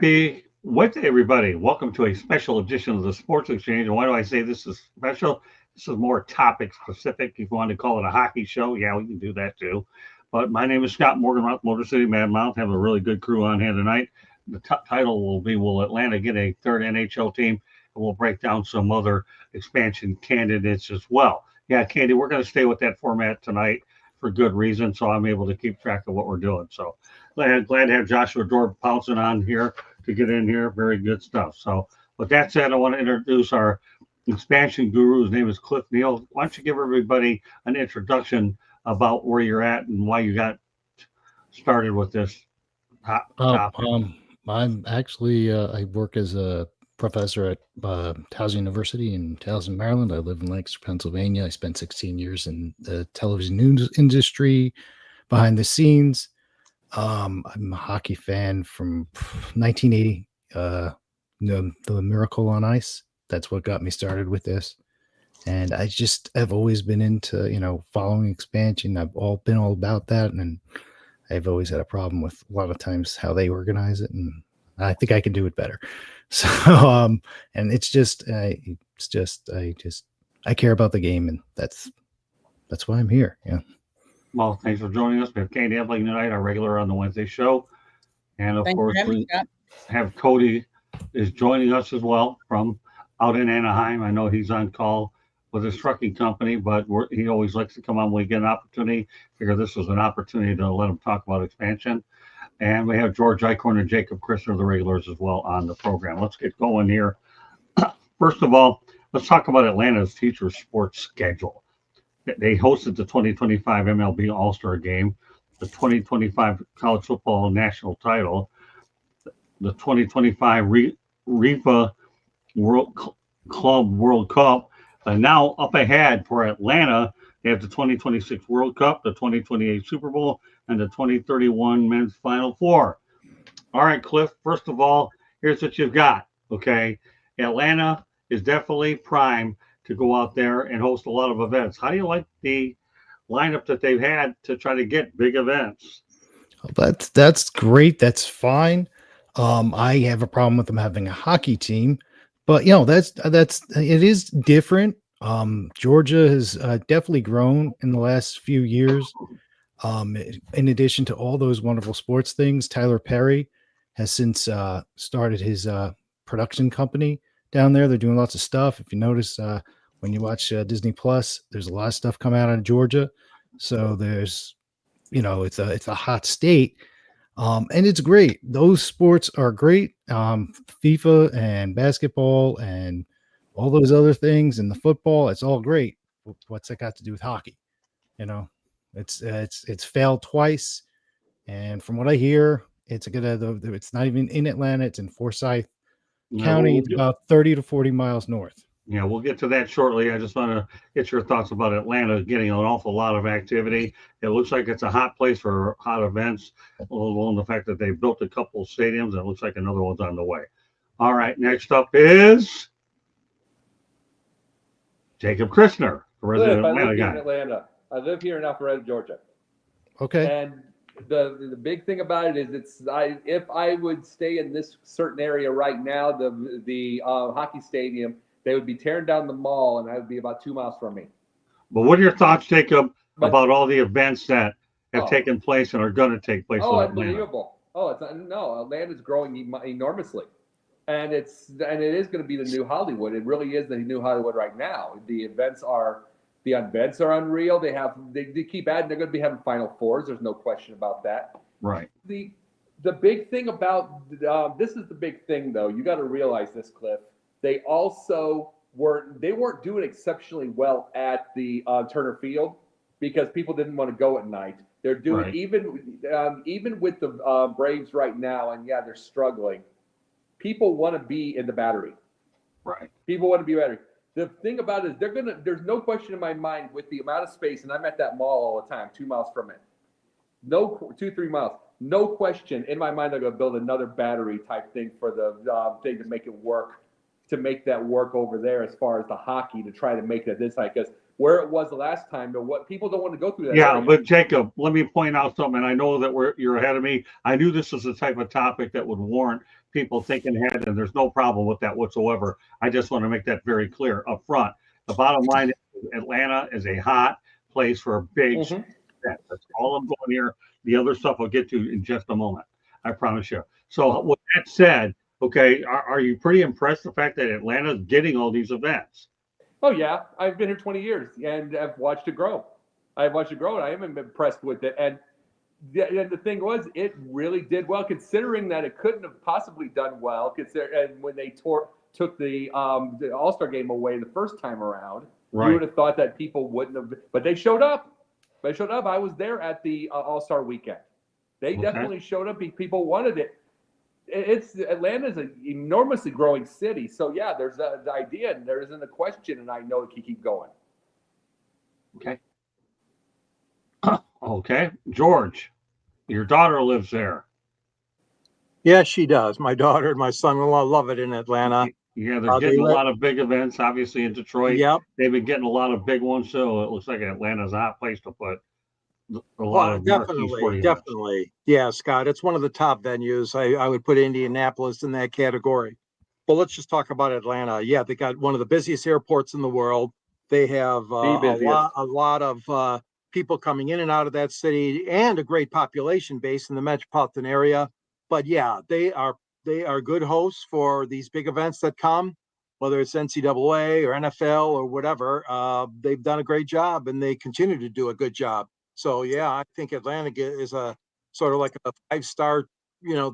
Happy Wednesday, everybody. Welcome to a special edition of the Sports Exchange. And why do I say this is special? This is more topic specific. If you want to call it a hockey show, yeah, we can do that too. But my name is Scott Morgan, Motor City Mad Mouth. Have a really good crew on hand tonight. The title will be Will Atlanta get a third NHL team? And we'll break down some other expansion candidates as well. Yeah, Candy, we're going to stay with that format tonight for good reason, so I'm able to keep track of what we're doing. So glad to have Joshua Dorb pouncing on here to get in here. Very good stuff. So with that said, I want to introduce our expansion guru. His name is Cliff Neal. Why don't you give everybody an introduction about where you're at and why you got started with this topic? I'm actually I work as a professor at Towson University in Towson, Maryland. I live in Lancaster, Pennsylvania. I spent 16 years in the television news industry, behind the scenes. I'm a hockey fan from 1980. The Miracle on Ice. That's what got me started with this. And I just have always been into following expansion. I've been all about that, and I've always had a problem with a lot of times how they organize it, and I think I can do it better. So, and I care about the game, and that's why I'm here. Yeah. Well, thanks for joining us. We have Candy Ebling tonight, our regular on the Wednesday show. And of Thanks course, for having we me, Scott. have Cody is joining us as well from out in Anaheim. I know he's on call with his trucking company, but he always likes to come on when we get an opportunity. Figure this was an opportunity to let him talk about expansion. And we have George Eichhorn and Jacob Christner, the regulars, as well on the program. Let's get going here. First of all, let's talk about Atlanta's future sports schedule. They hosted the 2025 MLB All-Star Game, the 2025 College Football National Title, the 2025 RIFA Club World Cup, and now up ahead for Atlanta, they have the 2026 World Cup, the 2028 Super Bowl, and the 2031 Men's Final Four. All right, Cliff, first of all, here's what you've got, okay? Atlanta is definitely prime to go out there and host a lot of events. How do you like the lineup that they've had to try to get big events? That's great. That's fine. I have a problem with them having a hockey team, but that's it is different. Georgia has definitely grown in the last few years. In addition to all those wonderful sports things, Tyler Perry has since started his production company down there. They're doing lots of stuff. If you notice, when you watch Disney Plus, there's a lot of stuff coming out of Georgia. So there's, it's a hot state. And it's great. Those sports are great. FIFA and basketball and all those other things and the football, it's all great. What's that got to do with hockey? It's failed twice. And from what I hear, it's not even in Atlanta. It's in Forsyth County. It's about 30 to 40 miles north. Yeah, we'll get to that shortly. I just want to get your thoughts about Atlanta getting an awful lot of activity. It looks like it's a hot place for hot events, along the fact that they built a couple of stadiums, and it looks like another one's on the way. All right, next up is Jacob Christner, the resident Atlanta guy. In Atlanta. I live here in Alpharetta, Georgia. Okay. And the big thing about it is if I would stay in this certain area right now, the hockey stadium, they would be tearing down the mall, and I would be about 2 miles from me. But what are your thoughts, Jacob, about all the events that have taken place and are going to take place? Oh, unbelievable! Atlanta's growing enormously, and it is going to be the new Hollywood. It really is the new Hollywood right now. The events are unreal. They keep adding. They're going to be having Final Fours. There's no question about that. Right. The big thing about this is the big thing, though. You got to realize this, Cliff. They also weren't doing exceptionally well at the Turner Field because people didn't want to go at night. They're doing even with the Braves right now, and yeah, they're struggling. People want to be in the Battery. Right. People want to be Battery. The thing about it is there's no question in my mind with the amount of space, and I'm at that mall all the time, 2 miles from it. 3 miles. No question in my mind they're going to build another Battery type thing for the thing to make it work. To make that work over there as far as the hockey to try to make it this high, because where it was the last time. But what people don't want to go through that. Yeah, area. but Jacob, let me point out something. I know that you're ahead of me. I knew this was the type of topic that would warrant people thinking ahead, and there's no problem with that whatsoever. I just want to make that very clear up front. The bottom line is Atlanta is a hot place for a big event. That's all I'm going here. The other stuff I'll get to in just a moment. I promise you. So with that said, okay, are you pretty impressed the fact that Atlanta's getting all these events? Oh yeah, I've been here 20 years and I've watched it grow. I've watched it grow, and I am impressed with it. And the thing was, it really did well, considering that it couldn't have possibly done well. And when they took the All-Star game away the first time around, right. You would have thought that people wouldn't have. But they showed up. They showed up. I was there at the All-Star weekend. They definitely showed up. People wanted it. Atlanta's an enormously growing city, so yeah, there's the idea, and there isn't a question, and I know it can keep going. Okay. Okay, George, your daughter lives there. Yeah, she does. My daughter and my son-in-law love it in Atlanta. Yeah, they're getting a lot of big events, obviously in Detroit. Yep. They've been getting a lot of big ones, so it looks like Atlanta's a hot place to put a lot of definitely. Yeah, Scott, it's one of the top venues. I would put Indianapolis in that category. Well, let's just talk about Atlanta. Yeah, they got one of the busiest airports in the world. They have a lot of people coming in and out of that city, and a great population base in the metropolitan area. But yeah, they are good hosts for these big events that come, whether it's NCAA or NFL or whatever. They've done a great job, and they continue to do a good job. So yeah, I think Atlanta is a sort of like a 5-star,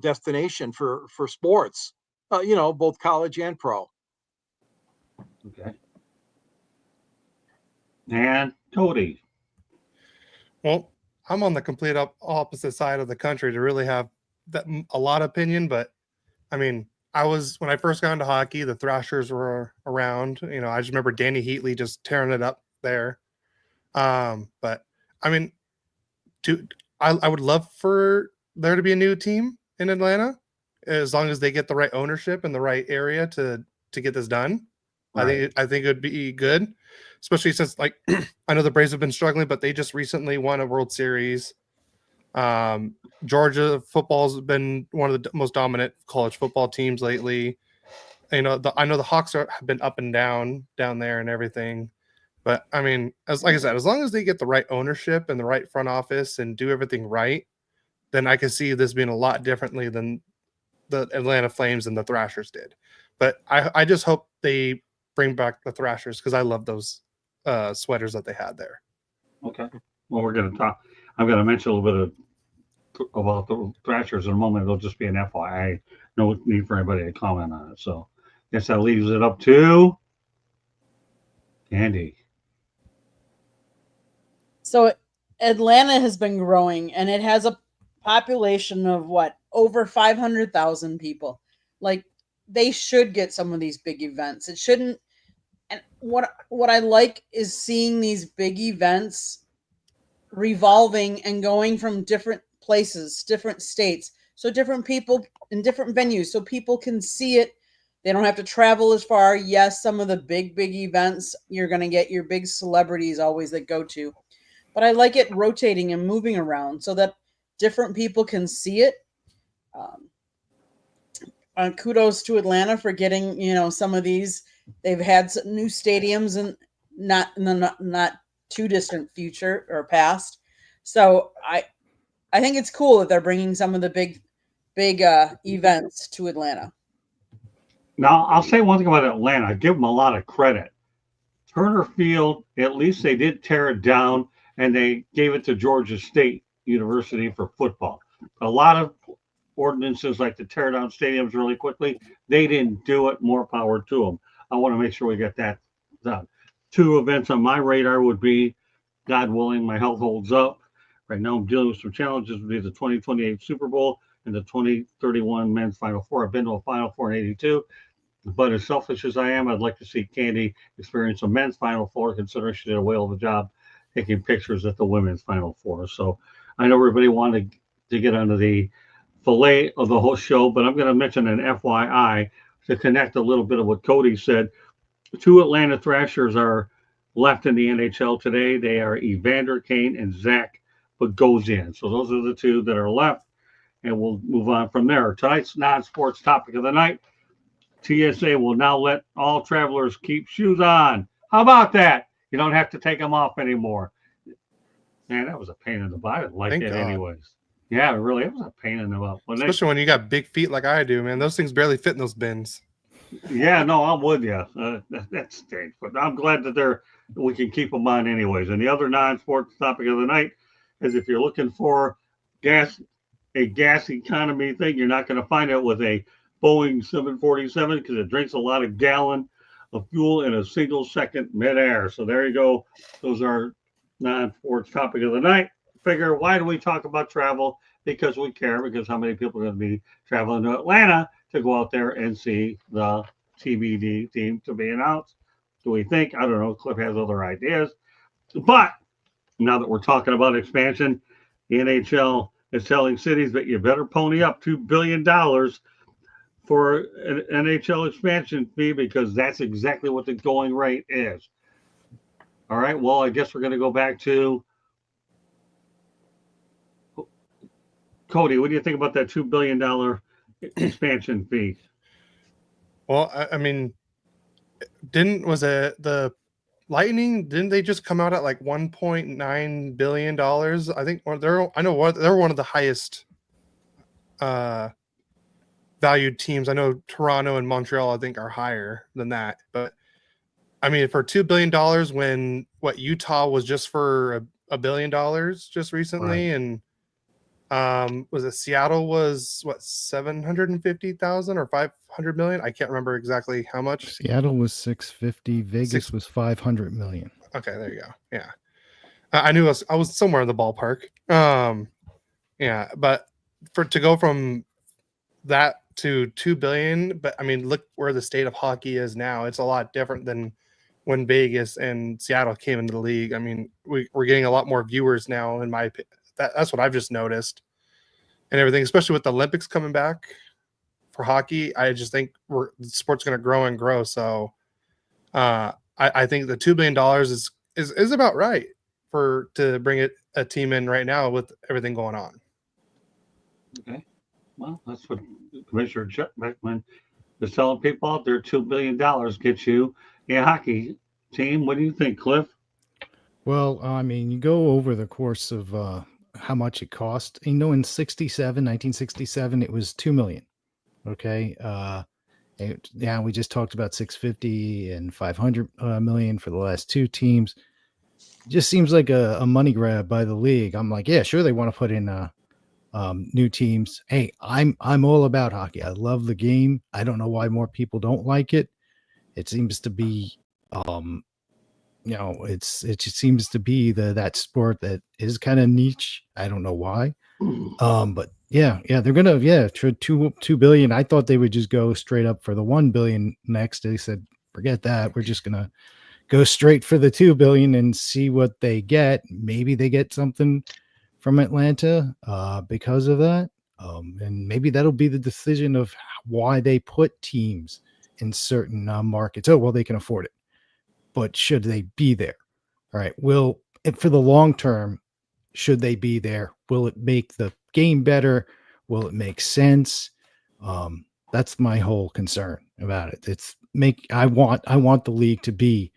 destination for sports, both college and pro. Okay. And Cody. Well, I'm on the complete opposite side of the country to really have a lot of opinion, but I mean, when I first got into hockey, the Thrashers were around. I just remember Danny Heatley just tearing it up there. But I mean, I would love for there to be a new team in Atlanta, as long as they get the right ownership in the right area to get this done. Right. I think it would be good, especially since I know the Braves have been struggling, but they just recently won a World Series. Georgia football's been one of the most dominant college football teams lately. I know the Hawks have been up and down there and everything. But I mean, like I said, as long as they get the right ownership and the right front office and do everything right, then I can see this being a lot differently than the Atlanta Flames and the Thrashers did. But I just hope they bring back the Thrashers, because I love those sweaters that they had there. Okay. Well, we're going to talk. I'm going to mention a little bit about the Thrashers in a moment. It'll just be an FYI. No need for anybody to comment on it. So I guess that leaves it up to Andy. So Atlanta has been growing, and it has a population of over 500,000 people. They should get some of these big events. It shouldn't. And what I like is seeing these big events revolving and going from different places, different states, so different people in different venues, so people can see it. They don't have to travel as far. Yes, some of the big events, you're going to get your big celebrities always that go to. But I like it rotating and moving around so that different people can see it. Kudos to Atlanta for getting, some of these. They've had some new stadiums and not in the not too distant future or past. So I think it's cool that they're bringing some of the big events to Atlanta. Now, I'll say one thing about Atlanta. I give them a lot of credit. Turner Field, at least they did tear it down, and they gave it to Georgia State University for football. A lot of ordinances like to tear down stadiums really quickly. They didn't do it. More power to them. I want to make sure we get that done. 2 events on my radar would be, God willing, my health holds up. Right now I'm dealing with some challenges. Would be the 2028 Super Bowl and the 2031 Men's Final Four. I've been to a Final Four in 82. But as selfish as I am, I'd like to see Candy experience a men's Final Four, considering she did a whale of a job taking pictures at the women's Final Four. So I know everybody wanted to get onto the fillet of the whole show, but I'm going to mention an FYI to connect a little bit of what Cody said. 2 Atlanta Thrashers are left in the NHL today. They are Evander Kane and Zach Bogosian. So those are the two that are left, and we'll move on from there. Tonight's non-sports topic of the night: TSA will now let all travelers keep shoes on. How about that? You don't have to take them off anymore. Man, that was a pain in the butt. I didn't like Thank that God. anyways. Yeah, really, it was a pain in the butt. Especially when you got big feet like I do, man. Those things barely fit in those bins. Yeah, no, I'm with you. That stinks, but I'm glad that we can keep them on anyways. And the other non-sports topic of the night is if you're looking for a gas economy thing, you're not going to find it with a Boeing 747 because it drinks a lot of gallon of fuel in a single second midair. So there you go. Those are non-sports topic of the night. Figure, why do we talk about travel? Because we care, because how many people are going to be traveling to Atlanta to go out there and see the TBD team to be announced? Do we think? I don't know. Cliff has other ideas. But now that we're talking about expansion, the NHL is telling cities that you better pony up $2 billion for an NHL expansion fee because that's exactly what the going rate is. All right. Well, I guess we're going to go back to Cody. What do you think about that $2 billion expansion fee? Well, I mean, was it the Lightning? Didn't they just come out at like $1.9 billion? I think they're one of the highest valued teams. I know Toronto and Montreal, I think, are higher than that. But I mean, for $2 billion, when Utah was just for $1 billion just recently, Right. and was it Seattle was 750,000 or 500 million? I can't remember exactly how much. Seattle was 650. Vegas was 500 million. Okay, there you go. Yeah, I knew I was somewhere in the ballpark. Yeah, but to go from that to 2 billion, but I mean, look where the state of hockey is now. It's a lot different than when Vegas and Seattle came into the league. I mean, we're getting a lot more viewers now. In my opinion, that's what I've just noticed, and everything, especially with the Olympics coming back for hockey. I just think the sport's going to grow and grow. So, I think the $2 billion is about right to bring a team in right now with everything going on. Okay. Well, that's what Commissioner Chuck Beckman is telling people out there. $2 billion gets you a hockey team. What do you think, Cliff? Well, I mean, you go over the course of how much it cost. You know, in 1967, it was 2 million. Okay. Yeah, we just talked about 650 and 500 million for the last two teams. Just seems like a money grab by the league. I'm like, yeah, sure, they want to put in new teams. Hey, I'm all about hockey. I love the game. I don't know why more people don't like it. It seems to be, it just seems to be that sport that is kind of niche. I don't know why. But yeah, they're gonna 2 billion. I thought they would just go straight up for the 1 billion next. They said, forget that. We're just gonna go straight for the 2 billion and see what they get. Maybe they get something from Atlanta because of that. And maybe that'll be the decision of why they put teams in certain markets. Oh, well, they can afford it. But should they be there? All right. For the long term, should they be there? Will it make the game better? Will it make sense? That's my whole concern about it. I want the league to be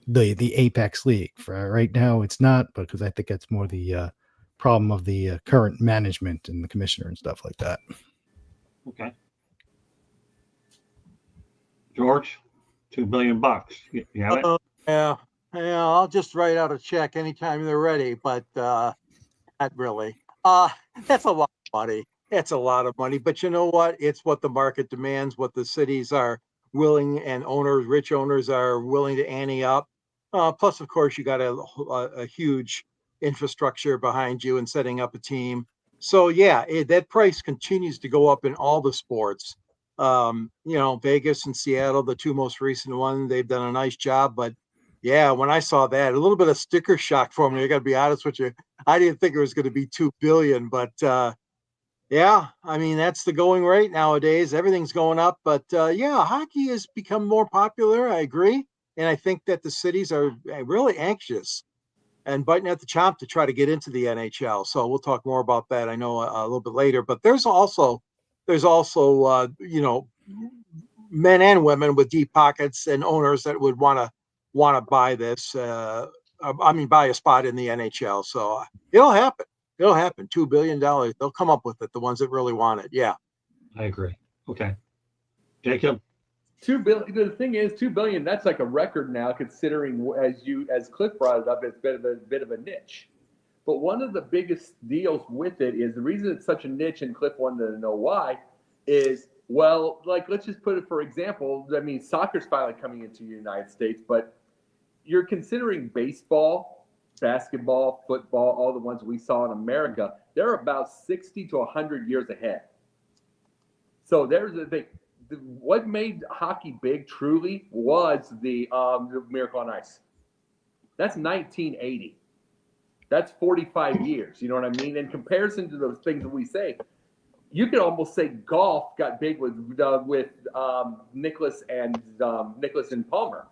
the apex league. For right now, it's not, because I think that's more the problem of the current management and the commissioner and stuff like that. Okay. George, $2 billion. You have it? Yeah, I'll just write out a check anytime they're ready, but not really. That's a lot of money. It's a lot of money, but you know what? It's what the market demands, what the cities are willing, and rich owners are willing to ante up. Plus, of course, you got a huge infrastructure behind you and setting up a team. So yeah, that price continues to go up in all the sports. Vegas and Seattle, the two most recent ones, they've done a nice job. But yeah, when I saw that, a little bit of sticker shock for me. I got to be honest with you. I didn't think it was going to be 2 billion, but yeah, I mean, that's the going rate nowadays. Everything's going up, but yeah, hockey has become more popular. I agree. And I think that the cities are really anxious and biting at the chomp to try to get into the NHL. So we'll talk more about that, I know, a little bit later. But there's also you know, men and women with deep pockets and owners that would want to buy this. Buy a spot in the NHL. So it'll happen. It'll happen. $2 billion. They'll come up with it. The ones that really want it. Yeah. I agree. Okay. Jacob? 2 billion. The thing is, 2 billion. That's like a record now, considering as Cliff brought it up, it's been a bit of a niche. But one of the biggest deals with it is the reason it's such a niche, and Cliff wanted to know why, is well, like let's just put it for example. I mean, soccer's finally coming into the United States, but you're considering baseball, basketball, football, all the ones we saw in America. They're about 60 to 100 years ahead. So there's the thing. What made hockey big truly was the Miracle on Ice. That's 1980. That's 45 years. You know what I mean? In comparison to those things that we say, you could almost say golf got big with Nicholas and Palmer.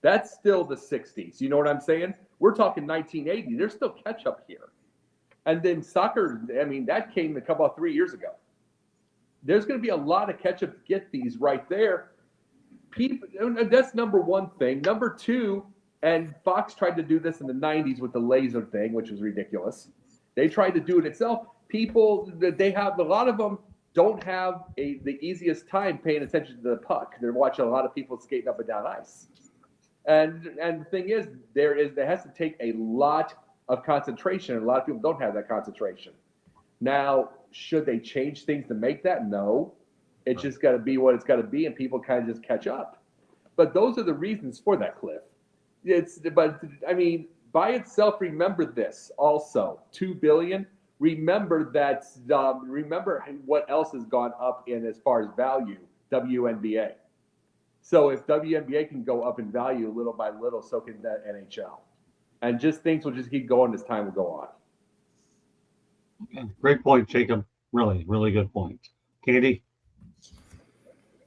That's still the 60s. You know what I'm saying? We're talking 1980. There's still catch up here. And then soccer, I mean, that came about 3 years ago. There's going to be a lot of catch up to get these right there. People, that's number one thing. Number two, and Fox tried to do this in the 90s with the laser thing, which was ridiculous. They tried to do it itself. People, they have a lot of them don't have the easiest time paying attention to the puck. They're watching a lot of people skating up and down ice. And the thing is, there has to take a lot of concentration, and a lot of people don't have that concentration. Now, should they change things to make that? No. It's just got to be what it's got to be, and people kind of just catch up. But those are the reasons for that, Cliff. But I mean, by itself, remember this also: $2 billion. Remember that. Remember what else has gone up in as far as value. WNBA. So if WNBA can go up in value little by little, so can that NHL. And just things will just keep going as time will go on. Okay. Great point, Jacob. Really, really good point. Katie?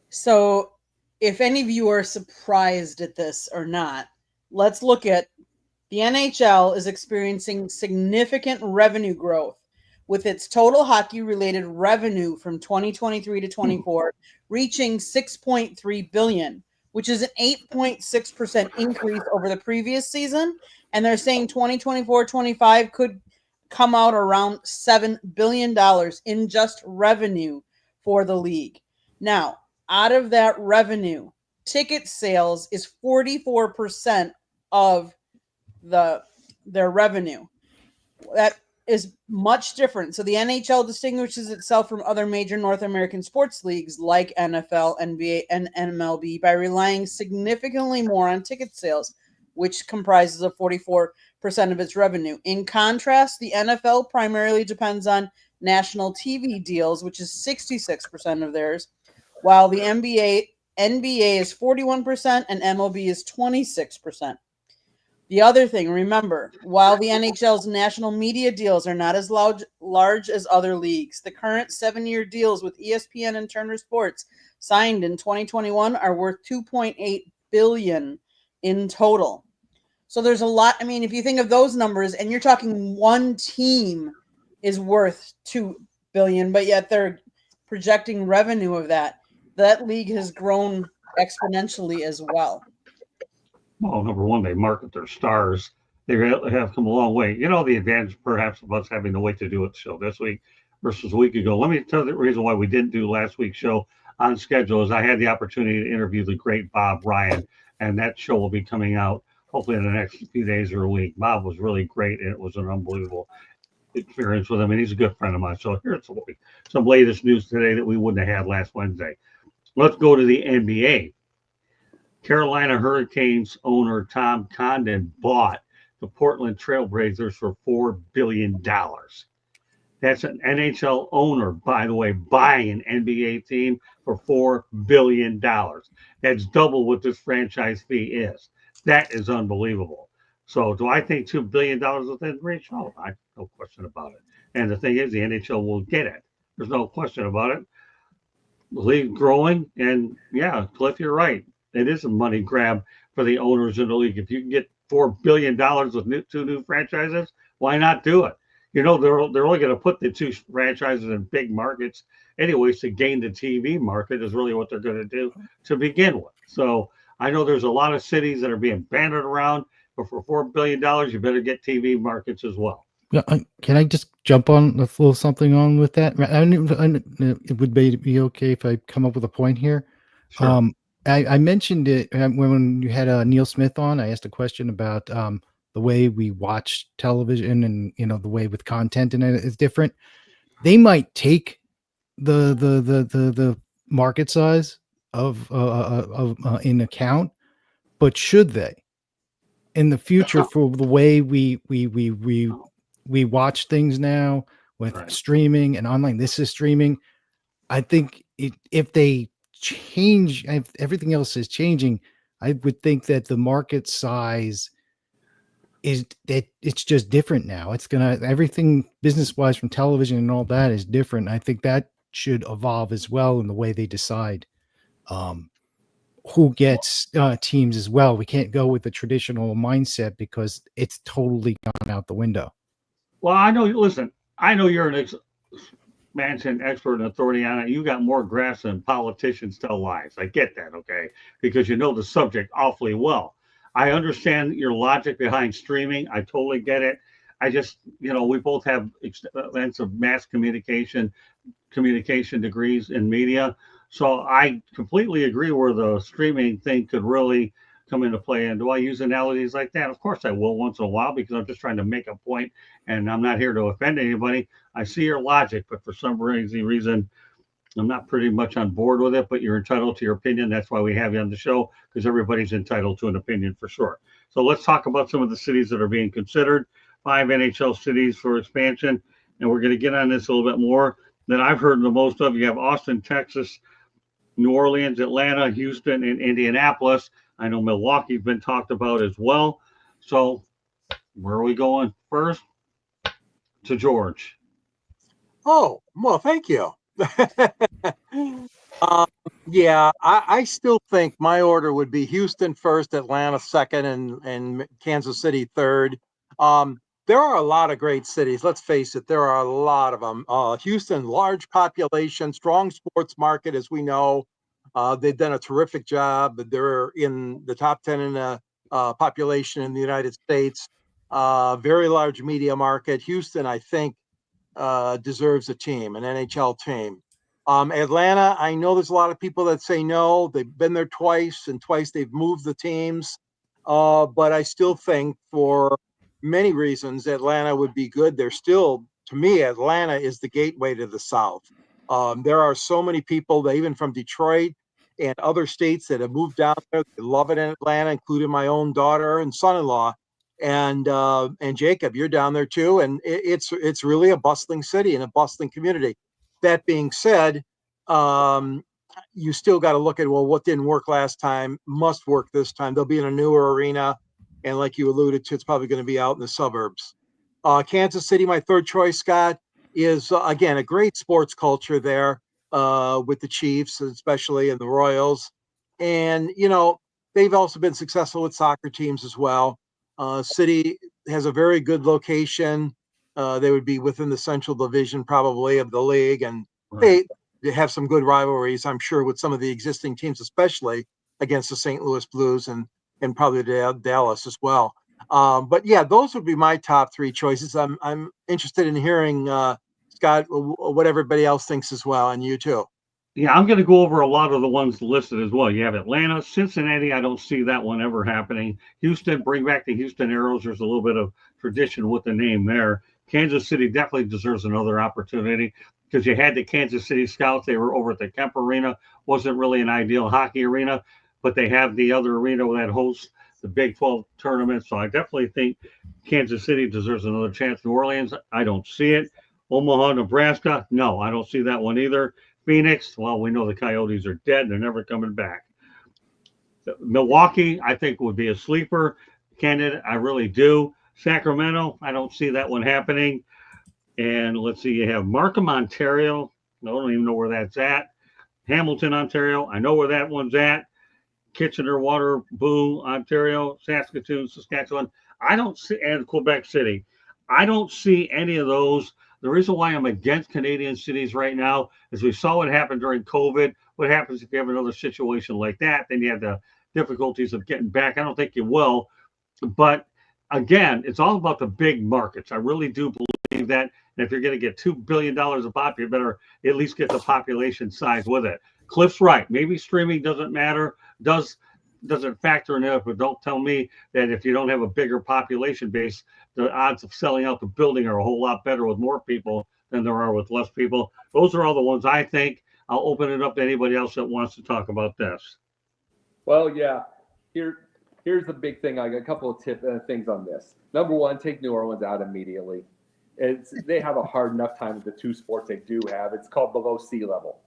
So if any of you are surprised at this or not, let's look at the NHL is experiencing significant revenue growth, with its total hockey-related revenue from 2023 to 24 reaching $6.3 billion, which is an 8.6% increase over the previous season. And they're saying 2024-25 could come out around $7 billion in just revenue for the league. Now, out of that revenue, ticket sales is 44% of their revenue. That is much different. So the NHL distinguishes itself from other major North American sports leagues like NFL, NBA, and MLB by relying significantly more on ticket sales, which comprises of 44% of its revenue. In contrast, the NFL primarily depends on national TV deals, which is 66% of theirs, while the NBA is 41% and MLB is 26%. The other thing, remember, while the NHL's national media deals are not as large as other leagues, the current 7-year deals with ESPN and Turner Sports signed in 2021 are worth $2.8 billion in total. So there's a lot. I mean, if you think of those numbers, and you're talking one team is worth $2 billion, but yet they're projecting revenue of that league has grown exponentially as well. Well, number one, they market their stars. They have come a long way. You know, the advantage perhaps of us having to wait to do it show this week versus a week ago. Let me tell you the reason why we didn't do last week's show on schedule is I had the opportunity to interview the great Bob Ryan, and that show will be coming out hopefully in the next few days or a week. Bob was really great, and it was an unbelievable experience with him, and he's a good friend of mine. So here's some latest news today that we wouldn't have had last Wednesday. Let's go to the NBA. Carolina Hurricanes owner Tom Condon bought the Portland Trailblazers for $4 billion. That's an NHL owner, by the way, buying an NBA team for $4 billion. That's double what this franchise fee is. That is unbelievable. So do I think $2 billion is within reach? Oh, no question about it. And the thing is, the NHL will get it. There's no question about it. The league growing, and yeah, Cliff, you're right. it is a money grab for the owners in the league. If you can get $4 billion with two new franchises, why not do it? You know, they're only going to put the two franchises in big markets anyways to gain the TV market is really what they're going to do to begin with. So I know there's a lot of cities that are being banded around, but for $4 billion, you better get TV markets as well. Can I just jump on a little something on with that? It would be okay if I come up with a point here. Sure. I mentioned it when you had Neil Smith on. I asked a question about the way we watch television, and the way with content and it is different. They might take the market size of in account, but should they in the future for the way we watch things now with streaming and online? This is streaming. I think if they change, if everything else is changing, I would think that the market size is that it's just different now. It's everything business wise from television and all that is different. I think that should evolve as well in the way they decide who gets teams as well. We can't go with the traditional mindset because it's totally gone out the window. Well, I know. Listen, I know you're an Manson expert and authority on it. You got more grasp than politicians tell lies. I get that, okay, because you know the subject awfully well. I understand your logic behind streaming. I totally get it. I just, we both have extensive mass communication degrees in media. So I completely agree where the streaming thing could really come into play. And do I use analogies like that? Of course I will once in a while, because I'm just trying to make a point and I'm not here to offend anybody. I see your logic, but for some reason, I'm not pretty much on board with it, but you're entitled to your opinion. That's why we have you on the show, because everybody's entitled to an opinion for sure. So let's talk about some of the cities that are being considered. 5 NHL cities for expansion. And we're going to get on this a little bit more than I've heard the most of. You have Austin, Texas, New Orleans, Atlanta, Houston, and Indianapolis. I know Milwaukee's been talked about as well. So where are we going first? To George. Oh, well, thank you. Yeah, I still think my order would be Houston first, Atlanta second, and Kansas City third. There are a lot of great cities. Let's face it, there are a lot of them. Houston, large population, strong sports market, as we know. They've done a terrific job. They're in the top 10 in the population in the United States. Very large media market. Houston, I think, deserves a team, an NHL team. Atlanta, I know there's a lot of people that say no. They've been there twice, and twice they've moved the teams. But I still think, for many reasons, Atlanta would be good. They're still, to me, Atlanta is the gateway to the South. There are so many people, even from Detroit and other states, that have moved down there. They love it in Atlanta, including my own daughter and son-in-law. And Jacob, you're down there too, and it's really a bustling city and a bustling community. That being said, you still got to look at, well, what didn't work last time must work this time. They'll be in a newer arena, and like you alluded to, it's probably going to be out in the suburbs. Kansas City, my third choice, Scott, is again a great sports culture there with the Chiefs, especially, and the Royals, and they've also been successful with soccer teams as well. City has a very good location. They would be within the Central Division probably of the league, and they have some good rivalries, I'm sure, with some of the existing teams, especially against the St. Louis Blues and probably Dallas as well. But yeah, those would be my top three choices. I'm interested in hearing, Scott, what everybody else thinks as well, and you too. Yeah, I'm going to go over a lot of the ones listed as well. You have Atlanta, Cincinnati. I don't see that one ever happening. Houston, bring back the Houston Aeros. There's a little bit of tradition with the name there. Kansas City definitely deserves another opportunity, because you had the Kansas City Scouts. They were over at the Kemp Arena. Wasn't really an ideal hockey arena, but they have the other arena that hosts the Big 12 tournament. So I definitely think Kansas City deserves another chance. New Orleans, I don't see it. Omaha, Nebraska, no, I don't see that one either. Phoenix, well, we know the Coyotes are dead. They're never coming back. Milwaukee, I think, would be a sleeper candidate. I really do. Sacramento, I don't see that one happening. And let's see, you have Markham, Ontario. I don't even know where that's at. Hamilton, Ontario, I know where that one's at. Kitchener, Waterloo, Ontario, Saskatoon, Saskatchewan. I don't see, and Quebec City. I don't see any of those. The reason why I'm against Canadian cities right now is we saw what happened during COVID. What happens if you have another situation like that? Then you have the difficulties of getting back. I don't think you will. But again, it's all about the big markets. I really do believe that. And if you're going to get $2 billion a pop, you better at least get the population size with it. Cliff's right. Maybe streaming doesn't matter, doesn't factor in it, but don't tell me that if you don't have a bigger population base, the odds of selling out the building are a whole lot better with more people than there are with less people. Those are all the ones I think. I'll open it up to anybody else that wants to talk about this. Well, yeah. Here's the big thing. I got a couple of things on this. Number one, take New Orleans out immediately. They have a hard enough time with the two sports they do have. It's called below sea level.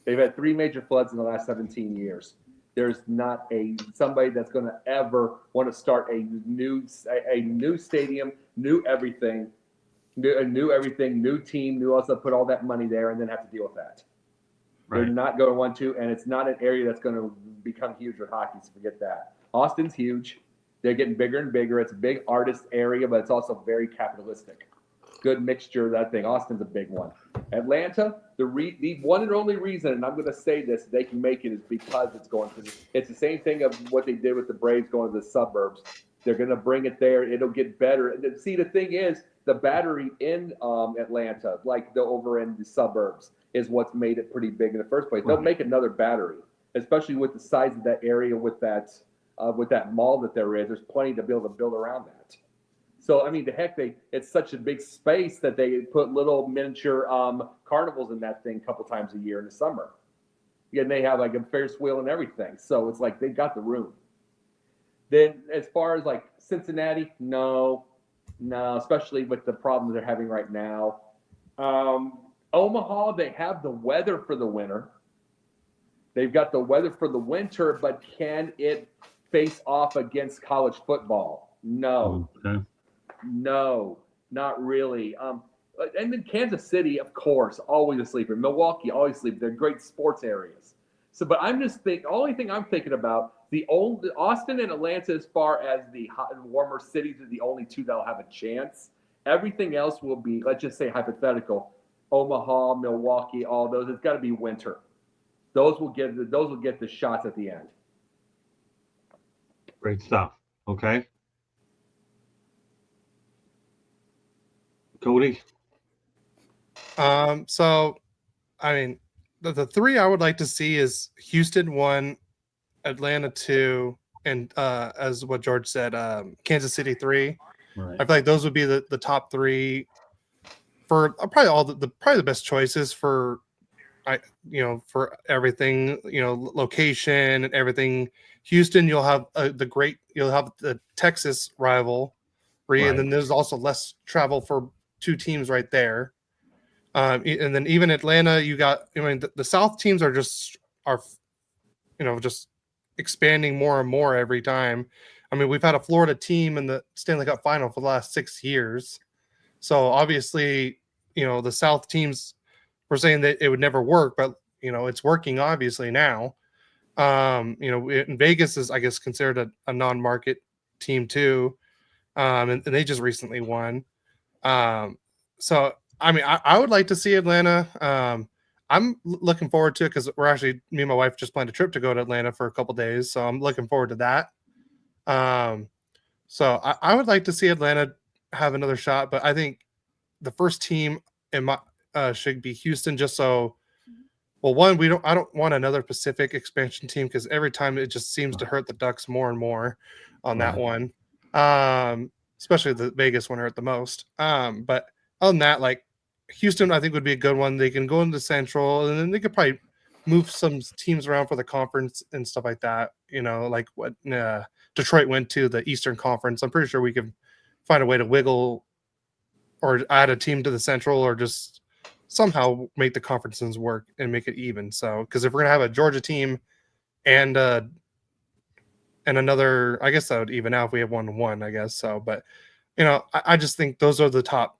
They've had 3 major floods in the last 17 years. There's not somebody that's going to ever want to start a new stadium, new everything, new team, also put all that money there and then have to deal with that. Right. They're not going to want to, and it's not an area that's going to become huge with hockey, so forget that. Austin's huge. They're getting bigger and bigger. It's a big artist area, but it's also very capitalistic. Good mixture of that thing. Austin's a big one. Atlanta, the one and only reason, and I'm going to say this, they can make it is because it's going to. It's the same thing of what they did with the Braves going to the suburbs. They're going to bring it there. It'll get better. And see, the thing is, the battery in Atlanta, like the over in the suburbs, is what's made it pretty big in the first place. They'll make another battery, especially with the size of that area with that mall that there is. There's plenty to be able to build around that. So, I mean, the heck, it's such a big space that they put little miniature carnivals in that thing a couple times a year in the summer. And they have like a Ferris wheel and everything. So it's like they got the room. Then as far as like Cincinnati, no, especially with the problems they're having right now. Omaha, they have the weather for the winter. They've got the weather for the winter, but can it face off against college football? No. Okay. No, not really. And then Kansas City, of course, always a sleeper. Milwaukee, always a sleeper. They're great sports areas. So, but I'm just only thing I'm thinking about, the Austin and Atlanta, as far as the hot and warmer cities, are the only two that'll have a chance. Everything else will be, let's just say hypothetical, Omaha, Milwaukee, all those. It's got to be winter. Those will get the shots at the end. Great stuff. Okay. Cody? So, I mean, the three I would like to see is Houston 1, Atlanta 2, and as what George said, Kansas City 3. Right. I feel like those would be the top 3 for probably all probably the best choices for for everything, location and everything. Houston, you'll have the Texas rivalry, right. And then there's also less travel for 2 teams right there. And then even Atlanta, you got, the South teams are just expanding more and more every time. I mean, we've had a Florida team in the Stanley Cup final for the last 6 years. So obviously, the South teams were saying that it would never work, but it's working obviously now. In Vegas is, I guess, considered a non-market team too. And they just recently won. So, I mean, I would like to see Atlanta. I'm looking forward to it because me and my wife just planned a trip to go to Atlanta for a couple days. So I'm looking forward to that. So I would like to see Atlanta have another shot, but I think the first team should be Houston, just so. Well, one, I don't want another Pacific expansion team because every time it just seems to hurt the Ducks more and more on that one. Especially the Vegas one hurt the most. But other than that, like Houston, I think would be a good one. They can go into Central, and then they could probably move some teams around for the conference and stuff like that. Like what Detroit went to the Eastern Conference. I'm pretty sure we could find a way to wiggle or add a team to the Central, or just somehow make the conferences work and make it even. So, because if we're gonna have a Georgia team and another, I guess that would even out if we have 1-1, I guess so. But I just think those are the top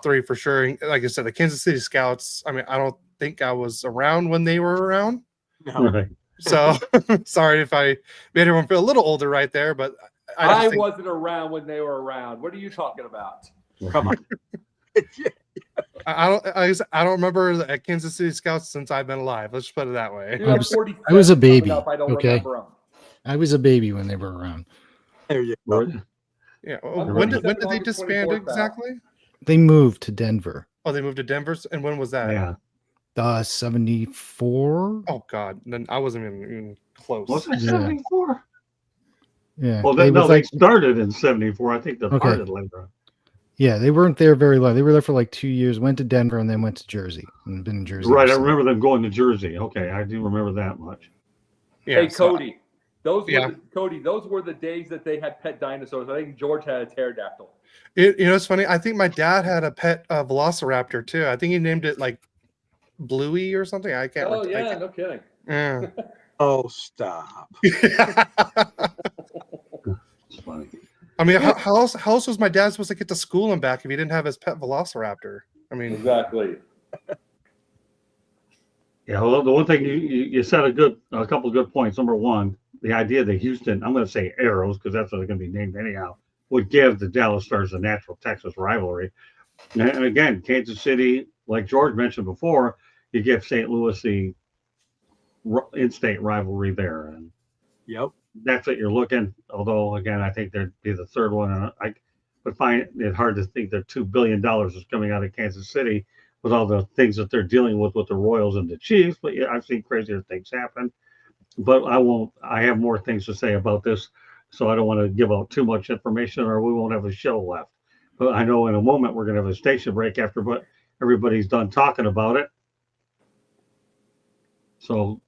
3 for sure. And like I said, the Kansas City Scouts, I mean, I don't think I was around when they were around. No. So sorry if I made everyone feel a little older right there, but I I just think, wasn't around when they were around. What are you talking about? Come on. I don't remember the Kansas City Scouts since I've been alive. Let's just put it that way. You have 47 I was a coming baby, up, I don't okay? remember 'em. I was a baby when they were around. There you go. Right. Yeah. I'm When did 47 they August disband 24th, pal. exactly? They moved to Denver. Oh, they moved to Denver. And when was that? Yeah. 74. Oh God, then I wasn't even close. Was it Yeah. 74? Yeah. Well, they no, was they like, started in 74. I think they Okay. parted later. yeah, they weren't there very long. They were there for like 2 years, went to Denver, and then went to Jersey. And been in Jersey. Right. ever I since. remember them going to Jersey. Okay. I do remember that much. Yeah, Hey, so- Cody. Those Yeah. were Cody. Those were the days that they had pet dinosaurs. I think George had a pterodactyl. You know, it's funny. I think my dad had a pet velociraptor too. I think he named it like Bluey or something. I can't. Oh I yeah, can't- no kidding. yeah. Oh, stop. It's funny. I mean, how else was my dad supposed to get to school and back if he didn't have his pet velociraptor? I mean, Exactly. Yeah. Well, the one thing you said a couple of good points. Number one, the idea that Houston, I'm going to say Arrows because that's what they're going to be named anyhow, would give the Dallas Stars a natural Texas rivalry. And again, Kansas City, like George mentioned before, you give St. Louis the in-state rivalry there, and Yep. that's what you're looking. Although, again, I think there'd be the third one, and I would find it hard to think that $2 billion is coming out of Kansas City with all the things that they're dealing with the Royals and the Chiefs. But yeah, I've seen crazier things happen. But I won't. I have more things to say about this, so I don't want to give out too much information, or we won't have a show left. But I know in a moment we're going to have a station break after, but everybody's done talking about it. So,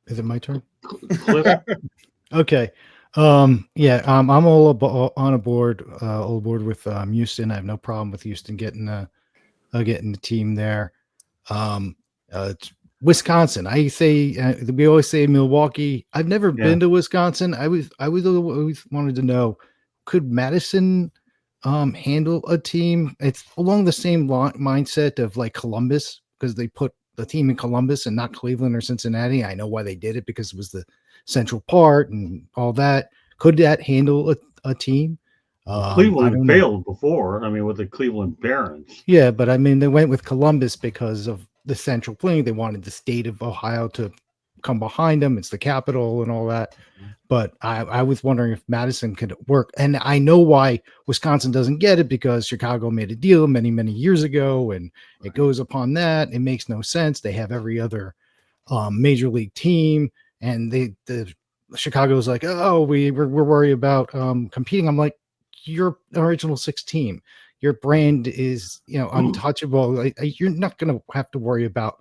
Is it my turn? Cliff, Okay. I'm all on board with Houston. I have no problem with Houston getting the team there. It's Wisconsin. I say we always say Milwaukee. I've never been to Wisconsin. I always wanted to know, could Madison handle a team? It's along the same mindset of like Columbus, because they put the team in Columbus and not Cleveland or Cincinnati. I know why they did it, because it was the central part and all that. Could that handle a team? I Cleveland don't know. failed before. I mean, with the Cleveland Barons. Yeah, but I mean, they went with Columbus because of the central thing. They wanted the state of Ohio to come behind them. It's the capital and all that. But I was wondering if Madison could work. And I know why Wisconsin doesn't get it, because Chicago made a deal many, many years ago, and it goes upon that. It makes no sense. They have every other major league team, and the Chicago's like, oh, we're worried about competing. I'm like, your original six team, your brand is, untouchable. You're not going to have to worry about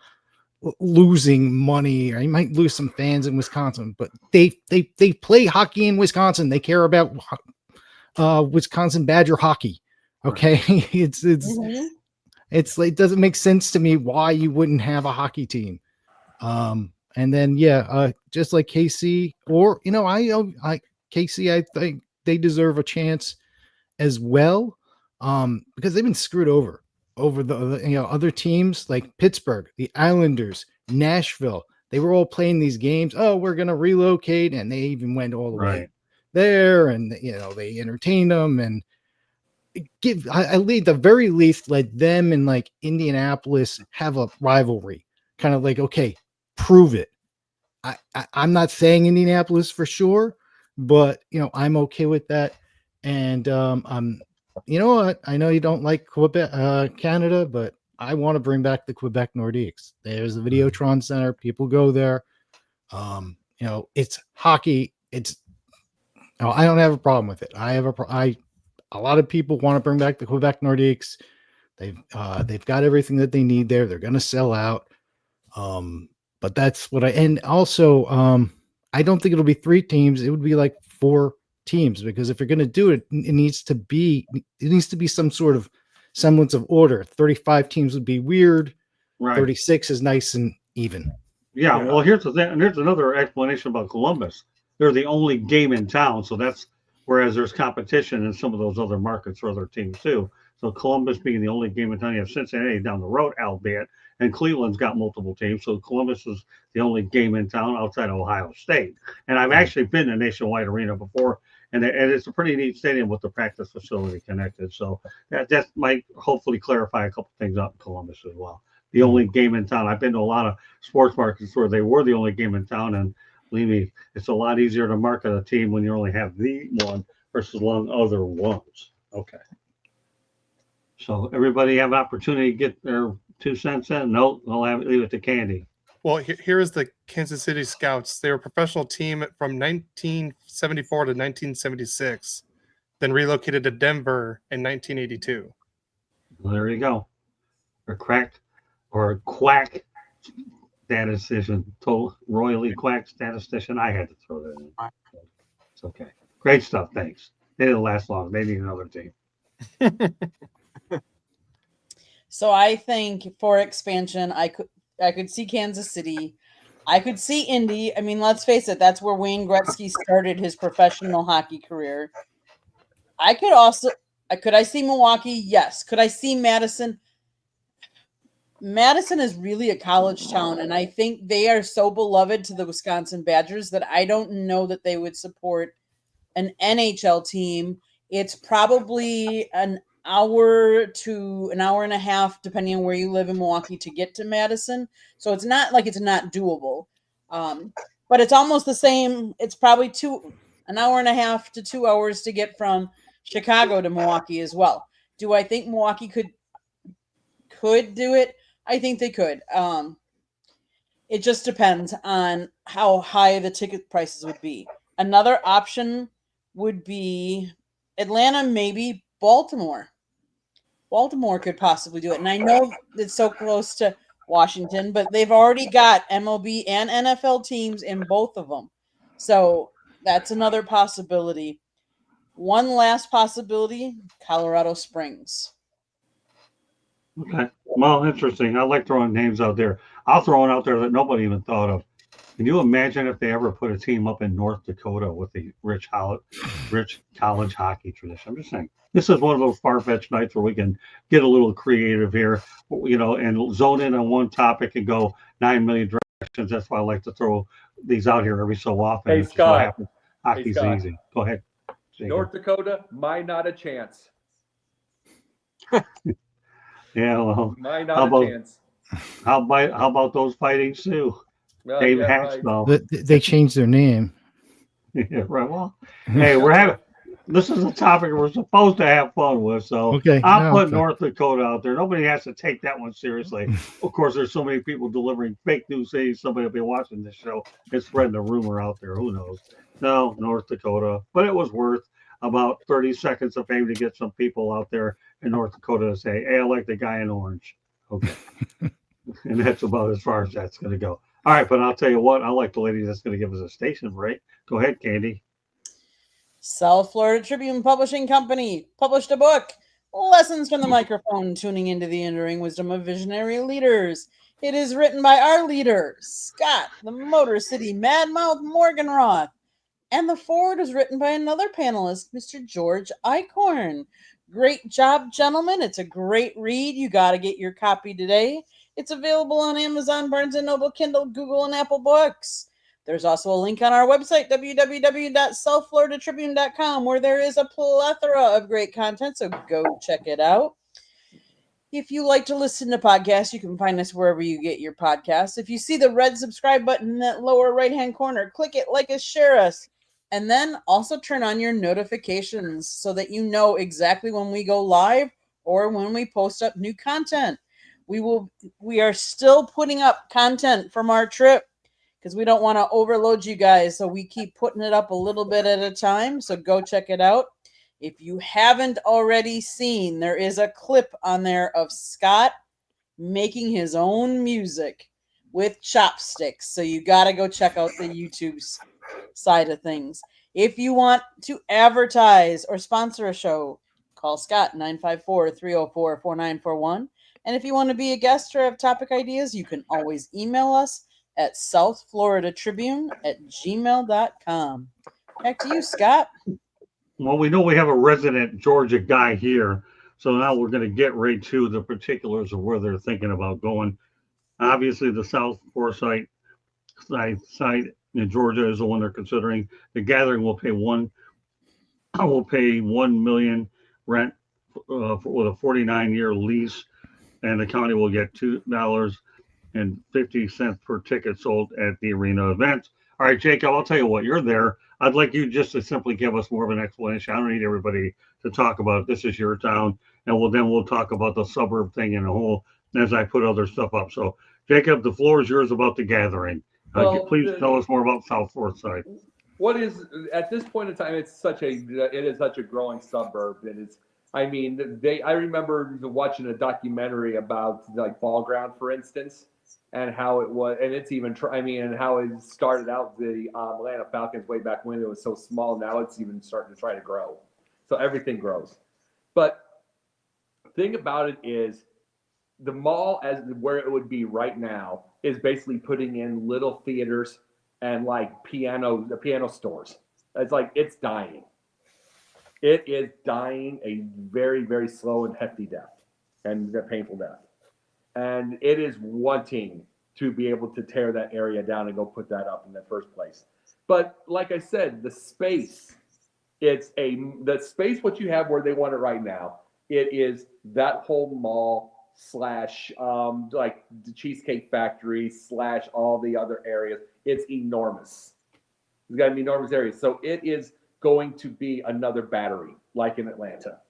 losing money, or you might lose some fans in Wisconsin, but they play hockey in Wisconsin. They care about Wisconsin Badger hockey. Okay. It's like, it doesn't make sense to me why you wouldn't have a hockey team. And then, just like KC, or, KC, I think they deserve a chance as well, because they've been screwed over the other teams like Pittsburgh, the Islanders, Nashville. They were all playing these games. Oh, we're going to relocate. And they even went all the way there, and, they entertained them, and the very least, let them and like Indianapolis have a rivalry, kind of like, okay, prove it. I'm not saying Indianapolis for sure, but I'm okay with that. And you know what? I know you don't like Quebec, Canada, but I want to bring back the Quebec Nordiques. There's the Videotron Center. People go there. It's hockey. I don't have a problem with it. A lot of people want to bring back the Quebec Nordiques. They've got everything that they need there. They're going to sell out. But that's what and also, I don't think it'll be 3 teams. It would be like 4 teams, because if you're going to do it, it needs to be some sort of semblance of order. 35 teams would be weird. Right. 36 is nice and even. Yeah. Well, here's another explanation about Columbus. They're the only game in town, so that's whereas there's competition in some of those other markets for other teams too. So Columbus being the only game in town, you have Cincinnati down the road, albeit, and Cleveland's got multiple teams. So Columbus is the only game in town outside of Ohio State. And I've actually been to Nationwide Arena before, and it's a pretty neat stadium with the practice facility connected. So that might hopefully clarify a couple things out in Columbus as well. The only game in town. I've been to a lot of sports markets where they were the only game in town, and believe me, it's a lot easier to market a team when you only have the one versus long other ones. Okay. So everybody have an opportunity to get their 2 cents in? No, I'll leave it to Candy. Well, here is the Kansas City Scouts. They were a professional team from 1974 to 1976, then relocated to Denver in 1982. Well, there you go. Or quack statistician, royally quack statistician. I had to throw that in. It's okay. Great stuff. Thanks. They didn't last long. They need another team. So I think for expansion, I could see Kansas City. I could see Indy. I mean, let's face it, that's where Wayne Gretzky started his professional hockey career. Could I see Milwaukee? Yes. Could I see Madison? Madison is really a college town, and I think they are so beloved to the Wisconsin Badgers that I don't know that they would support an NHL team. It's probably an hour to an hour and a half, depending on where you live in Milwaukee, to get to Madison. So it's not like it's not doable. But it's almost the same. It's probably an hour and a half to 2 hours to get from Chicago to Milwaukee as well. Do I think Milwaukee could do it? I think they could. It just depends on how high the ticket prices would be. Another option would be Atlanta, maybe Baltimore. Baltimore could possibly do it. And I know it's so close to Washington, but they've already got MLB and NFL teams in both of them. So that's another possibility. One last possibility, Colorado Springs. Okay. Well, interesting. I like throwing names out there. I'll throw one out there that nobody even thought of. Can you imagine if they ever put a team up in North Dakota with the rich college hockey tradition? I'm just saying, this is one of those far-fetched nights where we can get a little creative here, and zone in on one topic and go 9 million directions. That's why I like to throw these out here every so often. Hey, Scott. Hockey's easy. Go ahead. North Dakota, might not a chance. Yeah, well, Might not a chance. How about those Fighting Sioux? Dave Haxtell. Right. They changed their name. Yeah, right. Well, hey, this is a topic we're supposed to have fun with. So okay, I'll put North Dakota out there. Nobody has to take that one seriously. Of course, there's so many people delivering fake news saying somebody will be watching this show and spreading a rumor out there. Who knows? No, North Dakota. But it was worth about 30 seconds of fame to get some people out there in North Dakota to say, hey, I like the guy in orange. Okay. And that's about as far as that's going to go. All right, but I'll tell you what, I like the lady that's going to give us a station break. Go ahead, Candy. South Florida Tribune Publishing Company published a book, Lessons from the Microphone, Tuning into the Enduring Wisdom of Visionary Leaders. It is written by our leader, Scott, the Motor City Madmouth Morganroth. And the foreword is written by another panelist, Mr. George Eichhorn. Great job, gentlemen. It's a great read. You got to get your copy today. It's available on Amazon, Barnes & Noble, Kindle, Google, and Apple Books. There's also a link on our website, www.southfloridatribune.com, where there is a plethora of great content, so go check it out. If you like to listen to podcasts, you can find us wherever you get your podcasts. If you see the red subscribe button in that lower right-hand corner, click it, like us, share us. And then also turn on your notifications so that you know exactly when we go live or when we post up new content. We are still putting up content from our trip because we don't want to overload you guys. So we keep putting it up a little bit at a time. So go check it out. If you haven't already seen, there is a clip on there of Scott making his own music with chopsticks. So you got to go check out the YouTube side of things. If you want to advertise or sponsor a show, call Scott 954-304-4941. And if you want to be a guest or have topic ideas, you can always email us at southfloridatribune@gmail.com. Back to you, Scott. Well, we know we have a resident Georgia guy here, so now we're going to get right to the particulars of where they're thinking about going. Obviously, the South Forsyth site in Georgia is the one they're considering. The Gathering will pay 1 million rent with a 49-year lease, and the county will get $2.50 per ticket sold at the arena event. All right, Jacob, I'll tell you what, you're there. I'd like you just to simply give us more of an explanation. I don't need everybody to talk about it. This is your town, and we'll talk about the suburb thing in a whole as I put other stuff up. So, Jacob, the floor is yours about the Gathering. Please tell us more about South Forsyth. What is at this point in time? It is such a growing suburb. It is. I mean, I remember watching a documentary about like Ball Ground, for instance, and how it was, and it's even. And how it started out the Atlanta Falcons way back when it was so small. Now it's even starting to try to grow. So everything grows. But the thing about it is, the mall as where it would be right now is basically putting in little theaters and like piano stores. It's like it's dying. It is dying a very, very slow and hefty death and a painful death. And it is wanting to be able to tear that area down and go put that up in the first place. But like I said, the space, what you have where they want it right now, it is that whole mall / like the Cheesecake Factory / all the other areas. It's enormous. It's got an enormous area. So it is going to be another Battery like in Atlanta.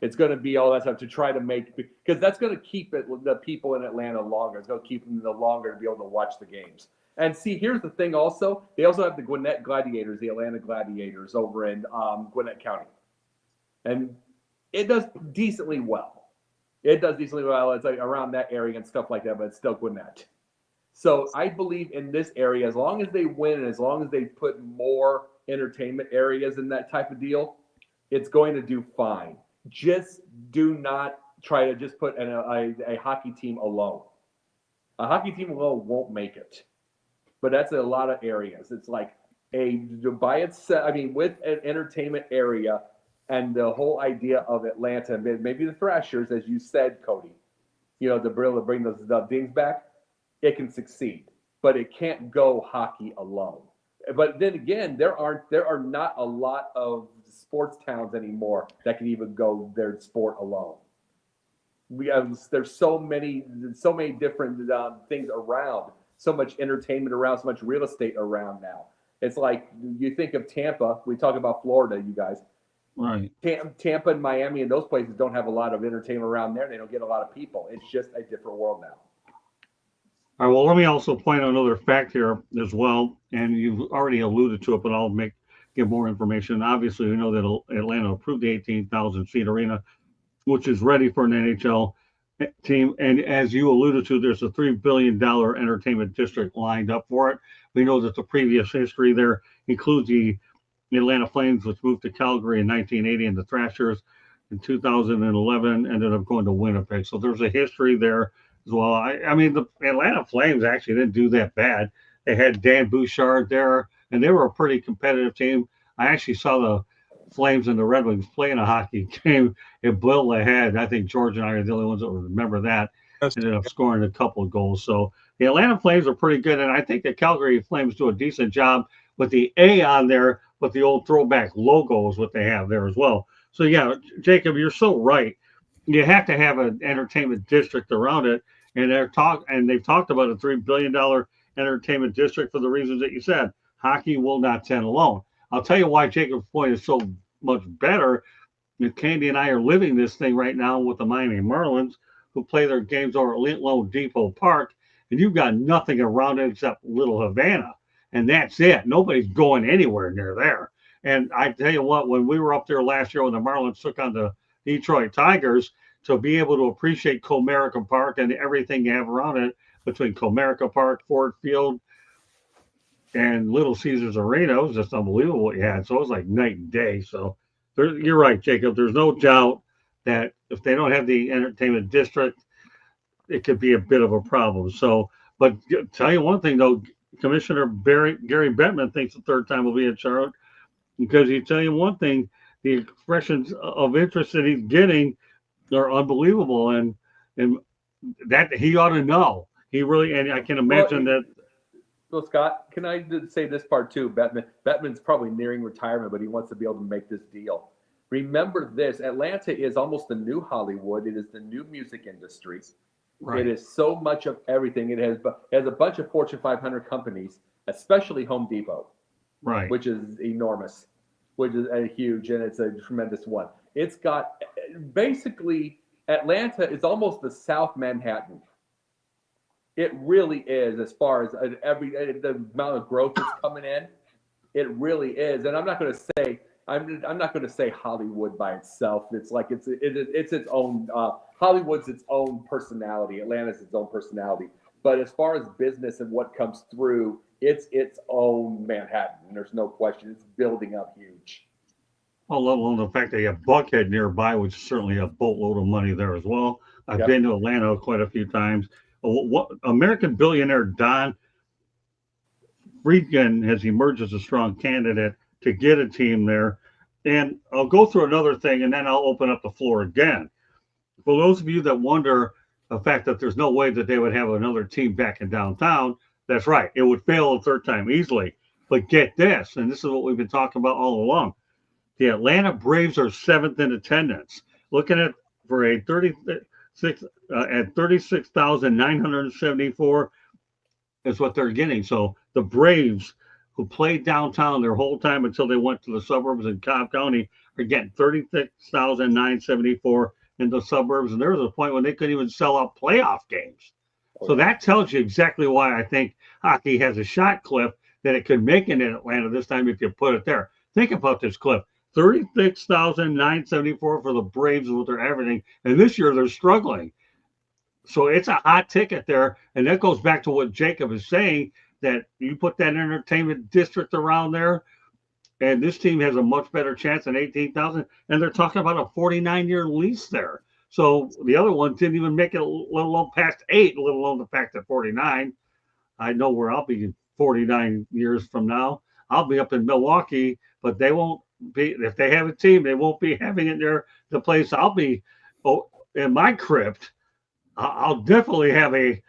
It's going to be all that stuff to try to make, because that's going to keep the people in Atlanta longer. It's going to keep them longer to be able to watch the games. And see, here's the thing also. They also have the Gwinnett Gladiators, the Atlanta Gladiators over in Gwinnett County. And it does decently well. It does decently well. It's like around that area and stuff like that, but it's still Gwinnett. So I believe in this area, as long as they win and as long as they put more entertainment areas in that type of deal, it's going to do fine. Just do not try to just put a hockey team alone. A hockey team alone won't make it. But that's a lot of areas. It's like with an entertainment area and the whole idea of Atlanta, maybe the Thrashers, as you said, Cody, to bring the Dings back, it can succeed. But it can't go hockey alone. But then again, there are not a lot of sports towns anymore that can even go their sport alone. There's so many different things around, so much entertainment around, so much real estate around now. It's like you think of Tampa. We talk about Florida, you guys. Right. Tampa and Miami and those places don't have a lot of entertainment around there. They don't get a lot of people. It's just a different world now. All right, well, let me also point out another fact here as well, and you've already alluded to it, but I'll give more information. Obviously, we know that Atlanta approved the 18,000-seat arena, which is ready for an NHL team. And as you alluded to, there's a $3 billion entertainment district lined up for it. We know that the previous history there includes the Atlanta Flames, which moved to Calgary in 1980, and the Thrashers in 2011 ended up going to Winnipeg. So there's a history there as well. I mean, the Atlanta Flames actually didn't do that bad. They had Dan Bouchard there, and they were a pretty competitive team. I actually saw the Flames and the Red Wings playing a hockey game at Bill ahead. I think George and I are the only ones that remember that. Ended up scoring a couple of goals. So the Atlanta Flames are pretty good, and I think the Calgary Flames do a decent job with the A on there, but the old throwback logo is what they have there as well. So yeah, Jacob, you're so right. You have to have an entertainment district around it, and they've talked about a $3 billion entertainment district for the reasons that you said. Hockey will not stand alone. I'll tell you why Jacob's point is so much better. Candy and I are living this thing right now with the Miami Marlins, who play their games over at Lone Depot Park, and you've got nothing around it except Little Havana, and that's it. Nobody's going anywhere near there. And I tell you what, when we were up there last year when the Marlins took on the Detroit Tigers, to be able to appreciate Comerica Park and everything you have around it between Comerica Park, Ford Field, and Little Caesars Arena, it was just unbelievable what you had. So it was like night and day. So you're right, Jacob. There's no doubt that if they don't have the entertainment district, it could be a bit of a problem. So, but tell you one thing though, Commissioner Gary Bettman thinks the third time will be in Charlotte, because he tell you one thing, the expressions of interest that he's getting are unbelievable, and that he ought to know. He really, and I can imagine that. Well, Scott, can I say this part too? Bettman's probably nearing retirement, but he wants to be able to make this deal. Remember this: Atlanta is almost the new Hollywood. It is the new music industry. Right. It is so much of everything. It has a bunch of Fortune 500 companies, especially Home Depot, Right. which is enormous, which is a huge, and it's a tremendous one. It's got basically Atlanta is almost the South Manhattan. It really is, as far as the amount of growth that's coming in. It really is, and I'm not going to say Hollywood by itself. It's like it's its own. Hollywood's its own personality. Atlanta's its own personality. But as far as business and what comes through, it's its own Manhattan. And there's no question. It's building up huge. Well, let alone the fact that you have Buckhead nearby, which is certainly a boatload of money there as well. I've Yep. been to Atlanta quite a few times. What American billionaire Don Friedkin has emerged as a strong candidate to get a team there. And I'll go through another thing, and then I'll open up the floor again. For those of you that wonder the fact that there's no way that they would have another team back in downtown, that's right. It would fail a third time easily. But get this, and this is what we've been talking about all along. The Atlanta Braves are 7th in attendance. Looking at for a 36 at 36,974 is what they're getting. So the Braves, who played downtown their whole time until they went to the suburbs in Cobb County, are getting 36,974 in the suburbs. And there was a point when they couldn't even sell out playoff games. So that tells you exactly why I think hockey has a shot, Cliff, that it could make it in Atlanta this time if you put it there. Think about this, Cliff. 36,974 for the Braves with their everything. And this year they're struggling. So it's a hot ticket there. And that goes back to what Jacob is saying, that you put that entertainment district around there, and this team has a much better chance than 18,000. And they're talking about a 49-year lease there. So the other one didn't even make it, let alone past 8, let alone the fact that 49. I know where I'll be 49 years from now. I'll be up in Milwaukee, but they won't be, if they have a team, they won't be having it near the place I'll be. In my crypt, I'll definitely have a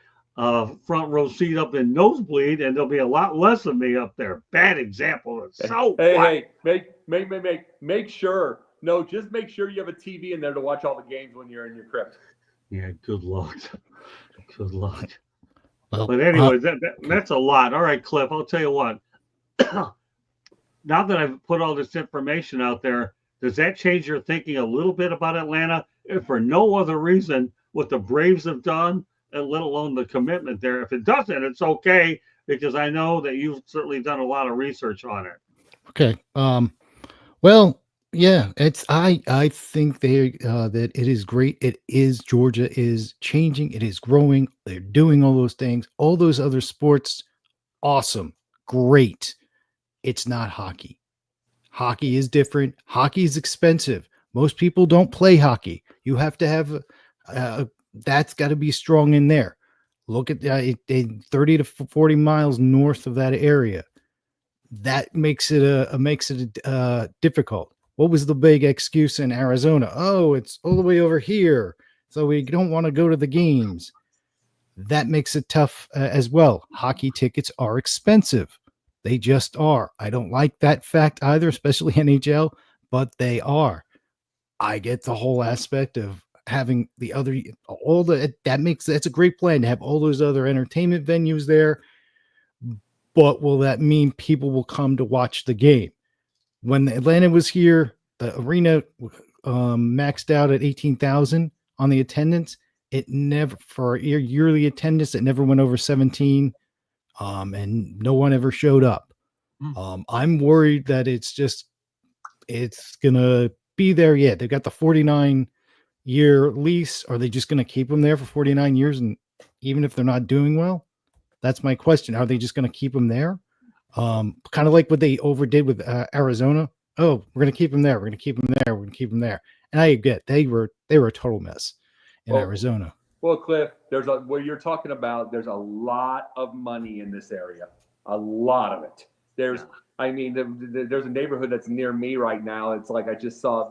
front row seat up in nosebleed, and there'll be a lot less of me up there. Bad example. So hey, make sure. No, just make sure you have a TV in there to watch all the games when you're in your crypt. Yeah, good luck. Good luck. Well, But anyway, that's a lot. All right, Cliff, I'll tell you what. Now that I've put all this information out there, does that change your thinking a little bit about Atlanta? If for no other reason, what the Braves have done, and let alone the commitment there. If it doesn't, it's okay, because I know that you've certainly done a lot of research on it. Okay. Well, yeah, I think that it is great. It is, Georgia is changing. It is growing. They're doing all those things. All those other sports, awesome, great. It's not hockey. Hockey is different. Hockey is expensive. Most people don't play hockey. You have to have that's got to be strong in there. Look at 30 to 40 miles north of that area. That makes it difficult. What was the big excuse in Arizona? Oh, it's all the way over here, so we don't want to go to the games. That makes it tough as well. Hockey tickets are expensive. They just are. I don't like that fact either, especially NHL, but they are. I get the whole aspect of having the other, that's a great plan to have all those other entertainment venues there. But will that mean people will come to watch the game? When Atlanta was here, the arena maxed out at 18,000 on the attendance. It never, for yearly attendance, it never went over 17. And no one ever showed up. I'm worried that it's going to be there. Yeah, they've got the 49-year lease. Are they just going to keep them there for 49 years? And even if they're not doing well, that's my question. Are they just going to keep them there? Kind of like what they overdid with Arizona. Oh, we're going to keep them there. We're going to keep them there. We're going to keep them there. And I get they were a total mess in Arizona. Well, Cliff, what you're talking about, there's a lot of money in this area, a lot of it. I mean, there's a neighborhood that's near me right now. It's like I just saw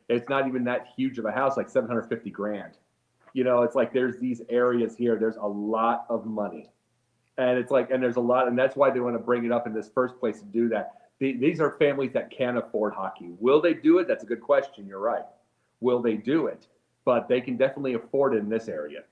it's not even that huge of a house, like 750 grand. You know, it's like there's these areas here. There's a lot of money, and it's like, and there's a lot, and that's why they want to bring it up in this first place to do that. These are families that can't afford hockey. Will they do it? That's a good question. You're right. Will they do it? But they can definitely afford it in this area.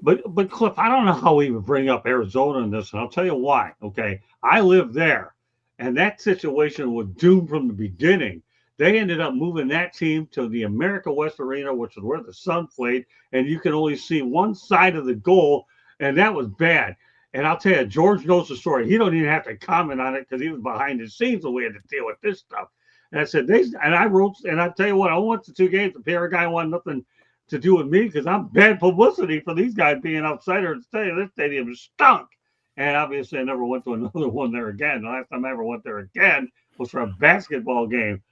But Cliff, I don't know how we would bring up Arizona in this, and I'll tell you why. Okay, I live there, and that situation was doomed from the beginning. They ended up moving that team to the America West Arena, which is where the Sun played, and you can only see one side of the goal, and that was bad. And I'll tell you, George knows the story. He don't even have to comment on it because he was behind the scenes when we had to deal with this stuff. And I said, I wrote, and I tell you what, I went to 2 games. The PR guy wanted nothing to do with me because I'm bad publicity for these guys being outsiders. Tell you, this stadium stunk. And obviously, I never went to another one there again. The last time I ever went there again was for a basketball game.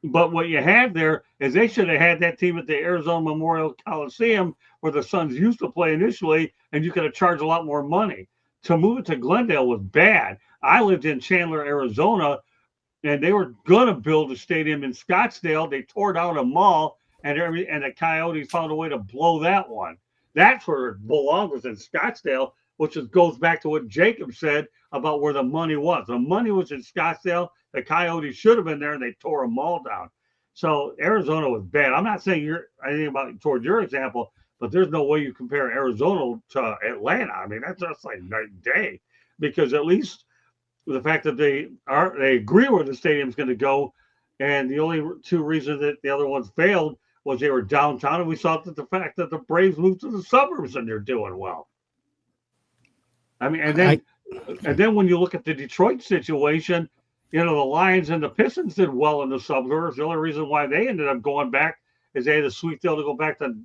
But what you had there is they should have had that team at the Arizona Memorial Coliseum where the Suns used to play initially, and you could have charged a lot more money. To move it to Glendale was bad. I lived in Chandler, Arizona, and they were going to build a stadium in Scottsdale. They tore down a mall, and the Coyotes found a way to blow that one. That's where it belongs, was in Scottsdale, which goes back to what Jacob said about where the money was. The money was in Scottsdale. The Coyotes should have been there, and they tore a mall down. So Arizona was bad. I'm not saying anything about toward your example, but there's no way you compare Arizona to Atlanta. I mean, that's just like night and day, because at least the fact that they agree where the stadium's going to go, and the only 2 reasons that the other ones failed was they were downtown, and we saw that the fact that the Braves moved to the suburbs and they're doing well. I mean, and then when you look at the Detroit situation, you know, the Lions and the Pistons did well in the suburbs. The only reason why they ended up going back is they had a sweet deal to go back to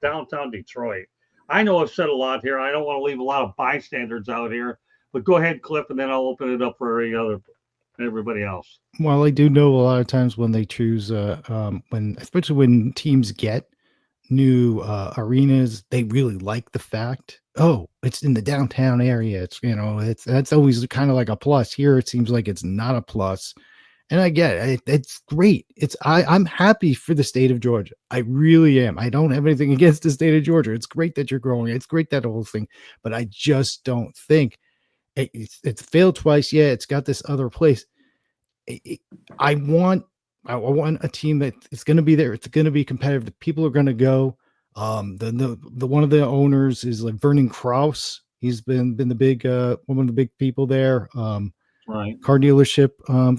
downtown Detroit. I know I've said a lot here. I don't want to leave a lot of bystanders out here, but go ahead, Cliff, and then I'll open it up for everybody else. Well, I do know a lot of times when they choose, especially when teams get new arenas, they really like the fact, oh, it's in the downtown area. It's, you know, that's always kind of like a plus. Here it seems like it's not a plus. And I get it. It's great. I'm happy for the state of Georgia. I really am. I don't have anything against the state of Georgia. It's great that you're growing. It's great, that whole thing. But I just don't think it's failed twice. Yeah, it's got this other place. I want a team that is going to be there. It's going to be competitive. The people are going to go. The one of the owners is like Vernon Krause. He's been the big one of the big people there. Right. Car dealership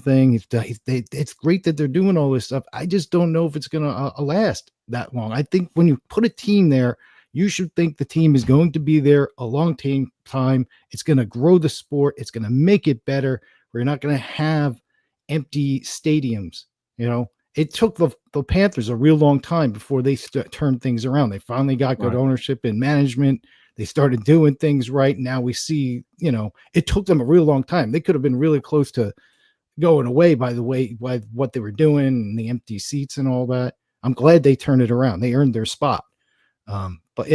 thing. It's great that they're doing all this stuff. I just don't know if it's going to last that long. I think when you put a team there, you should think the team is going to be there a long time. It's going to grow the sport. It's going to make it better. We're not going to have empty stadiums. You know, it took the Panthers a real long time before they turned things around. They finally got good ownership and management. They started doing things right. Now we see, you know, it took them a real long time. They could have been really close to going away by what they were doing and the empty seats and all that. I'm glad they turned it around. They earned their spot. But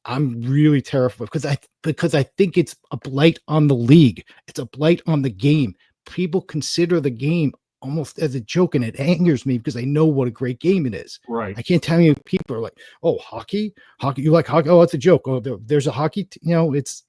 I'm really terrified because I think it's a blight on the league. It's a blight on the game. People consider the game almost as a joke, and it angers me because I know what a great game it is. Right. I can't tell you, people are like, oh, hockey, you like hockey? Oh, it's a joke. Oh, there's a hockey. You know, it's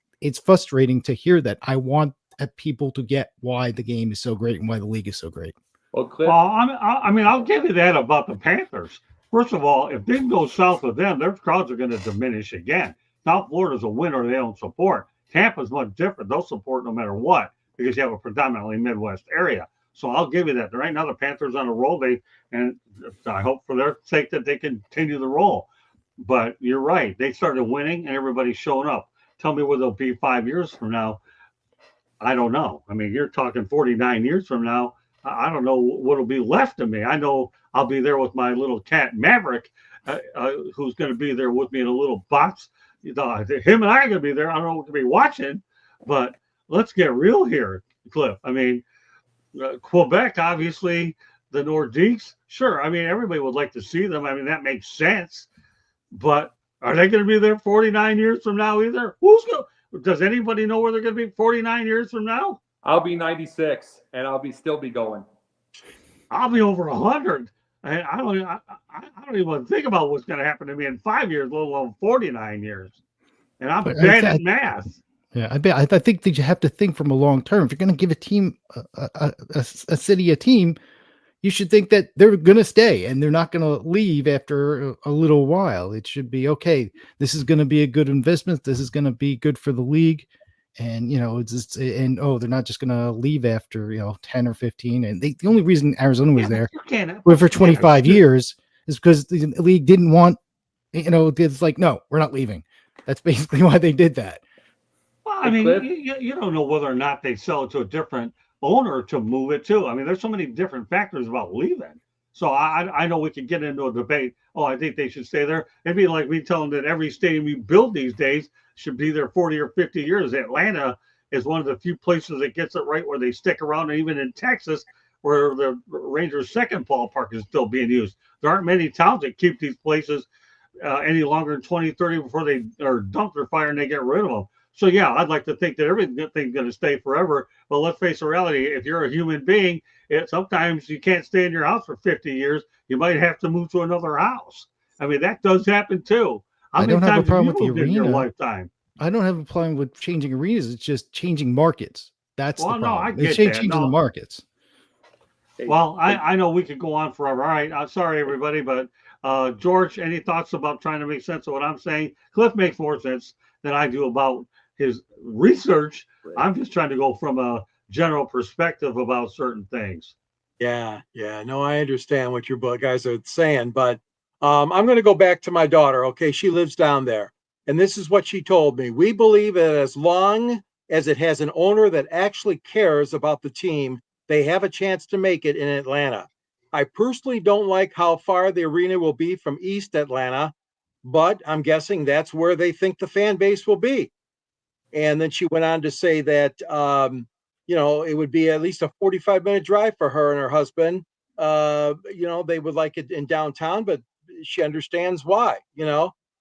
frustrating to hear that. I want people to get why the game is so great and why the league is so great. Well, Cliff, I'll give you that about the Panthers. First of all, if things go south with them, their crowds are going to diminish again. South Florida's a winner they don't support. Tampa's much different. They'll support no matter what because you have a predominantly Midwest area. So I'll give you that. Right now, the Panthers on a roll. And I hope for their sake that they continue the roll. But you're right. They started winning, and everybody's showing up. Tell me where they'll be 5 years from now. I don't know. I mean, you're talking 49 years from now. I don't know what'll be left of me. I know I'll be there with my little cat Maverick, who's going to be there with me in a little box. Him and I are going to be there. I don't know what to be watching, but let's get real here, Cliff. I mean, Quebec, obviously, the Nordiques, sure. I mean, everybody would like to see them. I mean, that makes sense. But are they going to be there 49 years from now either? Does anybody know where they're going to be 49 years from now? I'll be 96 and I'll still be going. I'll be over 100. And I don't even want to think about what's going to happen to me in 5 years, let alone 49 years. And I'm But bad at math. Yeah, I think that you have to think from a long term. If you're going to give a team, a city, a team, you should think that they're going to stay and they're not going to leave after a little while. It should be okay. This is going to be a good investment. This is going to be good for the league, and it's just, and they're not just going to leave after 10 or 15. And the only reason Arizona was there for 25 years is because the league didn't want. It's like, no, we're not leaving. That's basically why they did that. Well, I mean, you don't know whether or not they sell it to a different owner to move it to. I mean, there's so many different factors about leaving. So I know we could get into a debate. Oh, I think they should stay there. It'd be like me telling that every stadium you build these days should be there 40 or 50 years. Atlanta is one of the few places that gets it right where they stick around. And even in Texas, where the Rangers' second ballpark is still being used. There aren't many towns that keep these places any longer than 20, 30 before they are dumped or fired and they get rid of them. So, yeah, I'd like to think that everything's going to stay forever. But let's face the reality. If you're a human being, sometimes you can't stay in your house for 50 years. You might have to move to another house. I mean, that does happen, too. How many times have you moved in your lifetime? I don't have a problem with changing arenas. It's just changing markets. That's the problem. No, I get changing the markets. Well, I know we could go on forever. All right. I'm sorry, everybody. But, George, any thoughts about trying to make sense of what I'm saying? Cliff makes more sense than I do about his research. I'm just trying to go from a general perspective about certain things. Yeah. No, I understand what your guys are saying, but I'm going to go back to my daughter. Okay, she lives down there, and this is what she told me. We believe that as long as it has an owner that actually cares about the team, they have a chance to make it in Atlanta. I personally don't like how far the arena will be from East Atlanta, but I'm guessing that's where they think the fan base will be. And then she went on to say that, it would be at least a 45-minute drive for her and her husband. They would like it in downtown, but she understands why,